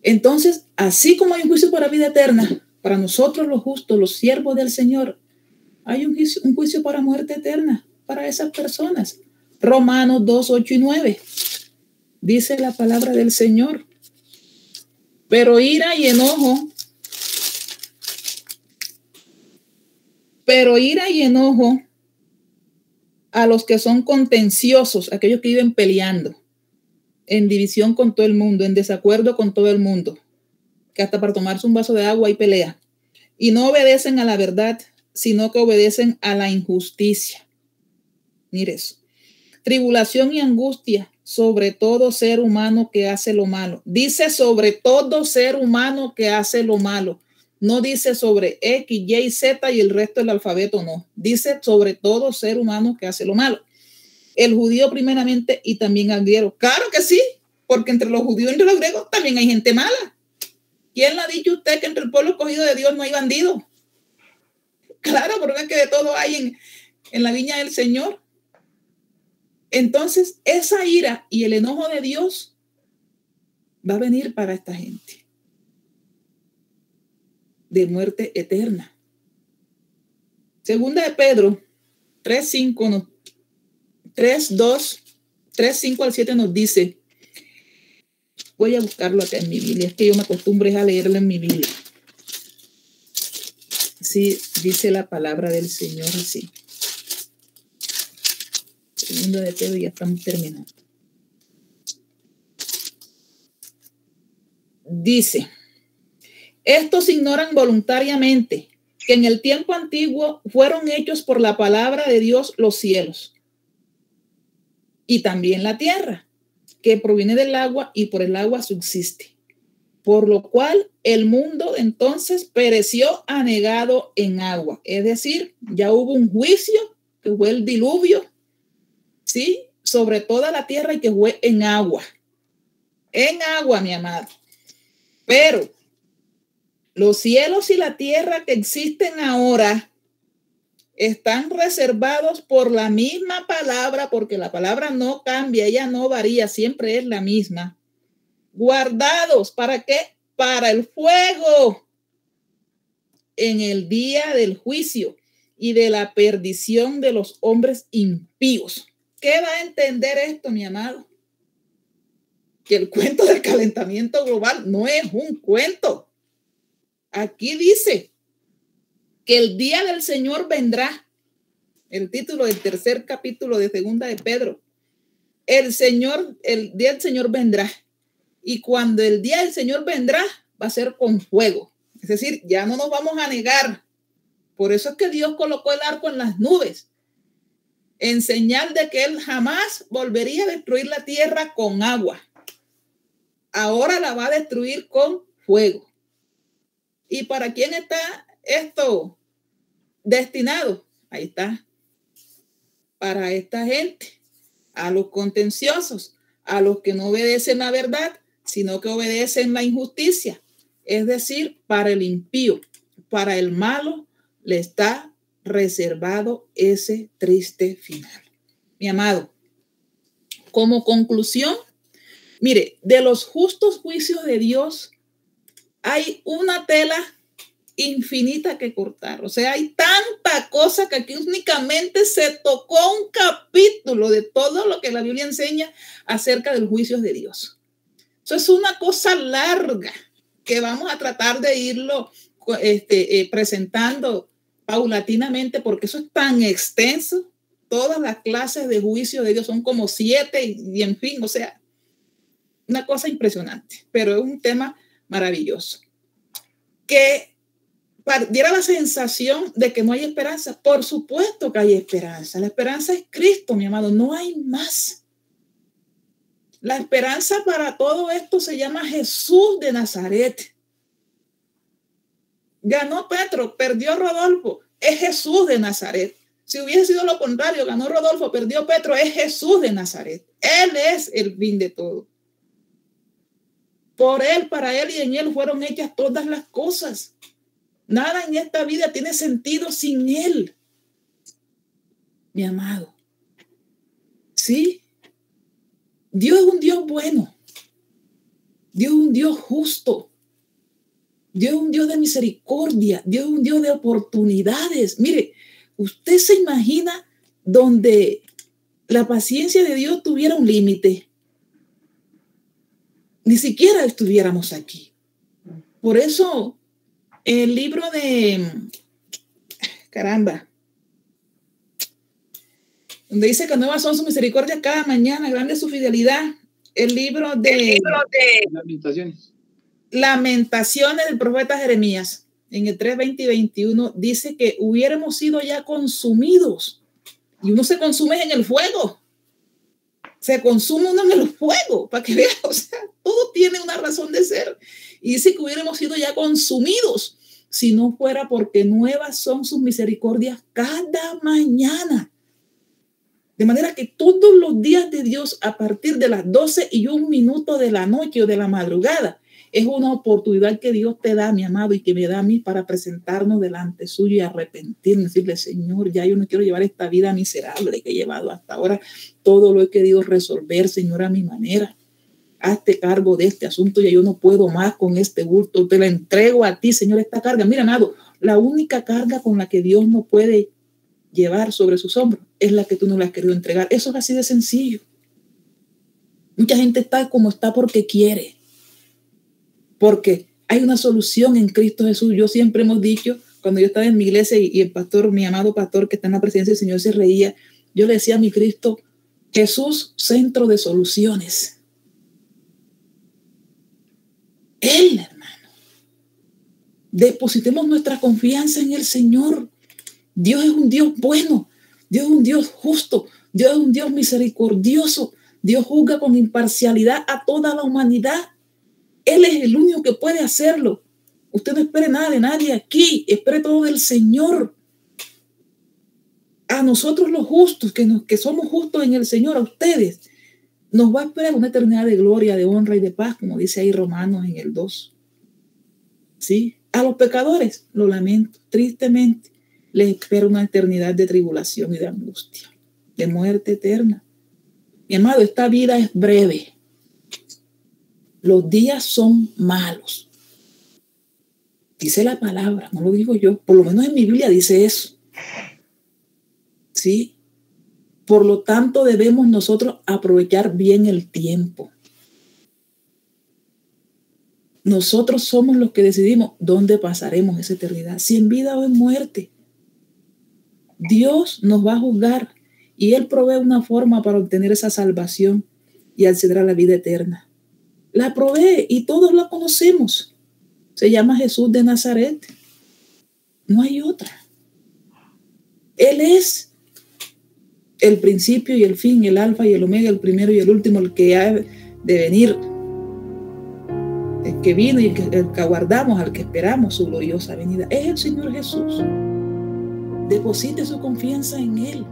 Entonces, así como hay un juicio para vida eterna, para nosotros los justos, los siervos del Señor, hay un juicio para muerte eterna para esas personas. Romanos 2, 8 y 9. Dice la palabra del Señor. Pero ira y enojo a los que son contenciosos, aquellos que viven peleando, en división con todo el mundo, en desacuerdo con todo el mundo, que hasta para tomarse un vaso de agua hay pelea, y no obedecen a la verdad, sino que obedecen a la injusticia. Mire eso. Tribulación y angustia sobre todo ser humano que hace lo malo. Dice sobre todo ser humano que hace lo malo. No dice sobre X, Y, Z y el resto del alfabeto, no. Dice sobre todo ser humano que hace lo malo. El judío primeramente y también al griego. Claro que sí, porque entre los judíos y entre los griegos también hay gente mala. ¿Quién le ha dicho usted que entre el pueblo escogido de Dios no hay bandidos? Claro, porque es que de todo hay en la viña del Señor. Entonces, esa ira y el enojo de Dios va a venir para esta gente de muerte eterna. Segunda de Pedro 3:5 3:5 al 7 nos dice, voy a buscarlo acá en mi Biblia, es que yo me acostumbré a leerlo en mi Biblia. Sí, dice la palabra del Señor así. Segunda de Pedro, ya estamos terminando. Dice, estos ignoran voluntariamente que en el tiempo antiguo fueron hechos por la palabra de Dios los cielos y también la tierra, que proviene del agua y por el agua subsiste. Por lo cual el mundo entonces pereció anegado en agua. Es decir, ya hubo un juicio que fue el diluvio, ¿sí? Sobre toda la tierra y que fue en agua. En agua, mi amado. Pero los cielos y la tierra que existen ahora están reservados por la misma palabra, porque la palabra no cambia, ella no varía, siempre es la misma. Guardados, ¿para qué? Para el fuego en el día del juicio y de la perdición de los hombres impíos. ¿Qué va a entender esto, mi amado? Que el cuento del calentamiento global no es un cuento. Aquí dice que el día del Señor vendrá. El título del tercer capítulo de Segunda de Pedro. El día del Señor vendrá. Y cuando el día del Señor vendrá, va a ser con fuego. Es decir, ya no nos vamos a negar. Por eso es que Dios colocó el arco en las nubes, en señal de que Él jamás volvería a destruir la tierra con agua. Ahora la va a destruir con fuego. ¿Y para quién está esto destinado? Ahí está. Para esta gente, a los contenciosos, a los que no obedecen la verdad, sino que obedecen la injusticia. Es decir, para el impío, para el malo, le está reservado ese triste final. Mi amado, como conclusión, mire, de los justos juicios de Dios hay una tela infinita que cortar. O sea, hay tanta cosa que aquí únicamente se tocó un capítulo de todo lo que la Biblia enseña acerca de los juicios de Dios. Eso es una cosa larga que vamos a tratar de irlo presentando paulatinamente, porque eso es tan extenso. Todas las clases de juicio de Dios son como 7 y en fin, o sea, una cosa impresionante, pero es un tema maravilloso. Que diera la sensación de que no hay esperanza. Por supuesto que hay esperanza. La esperanza es Cristo, mi amado. No hay más. La esperanza para todo esto se llama Jesús de Nazaret. Ganó Petro, perdió Rodolfo. Es Jesús de Nazaret. Si hubiese sido lo contrario, ganó Rodolfo, perdió Petro, es Jesús de Nazaret. Él es el fin de todo. Por Él, para Él y en Él fueron hechas todas las cosas. Nada en esta vida tiene sentido sin Él, mi amado. Sí, Dios es un Dios bueno. Dios es un Dios justo. Dios es un Dios de misericordia. Dios es un Dios de oportunidades. Mire, usted se imagina donde la paciencia de Dios tuviera un límite. Ni siquiera estuviéramos aquí. Por eso, el libro de... Caramba. Donde dice que nuevas son sus misericordias cada mañana, grande es su fidelidad. El libro de Lamentaciones del profeta Jeremías, en el 3, 20 y 21, dice que hubiéramos sido ya consumidos. Y uno se consume en el fuego. Se consume uno en el fuego, para que vean, o sea, todo tiene una razón de ser. Y dice que hubiéramos sido ya consumidos si no fuera porque nuevas son sus misericordias cada mañana. De manera que todos los días de Dios, a partir de las 12:01 de la noche o de la madrugada, es una oportunidad que Dios te da, mi amado, y que me da a mí para presentarnos delante suyo y arrepentirnos, decirle: Señor, ya yo no quiero llevar esta vida miserable que he llevado hasta ahora. Todo lo he querido resolver, Señor, a mi manera. Hazte cargo de este asunto, ya yo no puedo más con este bulto. Te la entrego a ti, Señor, esta carga. Mira, amado, la única carga con la que Dios no puede llevar sobre sus hombros es la que tú no le has querido entregar. Eso es así de sencillo. Mucha gente está como está porque quiere, porque hay una solución en Cristo Jesús. Yo siempre hemos dicho, cuando yo estaba en mi iglesia y el pastor, mi amado pastor que está en la presencia del Señor, se reía, yo le decía a mi Cristo: Jesús, centro de soluciones. Él, hermano. Depositemos nuestra confianza en el Señor. Dios es un Dios bueno, Dios es un Dios justo, Dios es un Dios misericordioso. Dios juzga con imparcialidad a toda la humanidad. Él es el único que puede hacerlo. Usted no espere nada de nadie aquí, espere todo del Señor. A nosotros los justos, que somos justos en el Señor, a ustedes, nos va a esperar una eternidad de gloria, de honra y de paz, como dice ahí Romanos en el 2. ¿Sí? A los pecadores, lo lamento, tristemente, les espera una eternidad de tribulación y de angustia, de muerte eterna. Mi amado, esta vida es breve. Los días son malos. Dice la palabra, no lo digo yo, por lo menos en mi Biblia dice eso. ¿Sí? Por lo tanto, debemos nosotros aprovechar bien el tiempo. Nosotros somos los que decidimos dónde pasaremos esa eternidad, si en vida o en muerte. Dios nos va a juzgar y Él provee una forma para obtener esa salvación y acceder a la vida eterna. La provee y todos la conocemos. Se llama Jesús de Nazaret. No hay otra. Él es el principio y el fin, el alfa y el omega, el primero y el último, el que ha de venir, el que vino y el que aguardamos, al que esperamos su gloriosa venida. Es el Señor Jesús. Deposite su confianza en Él.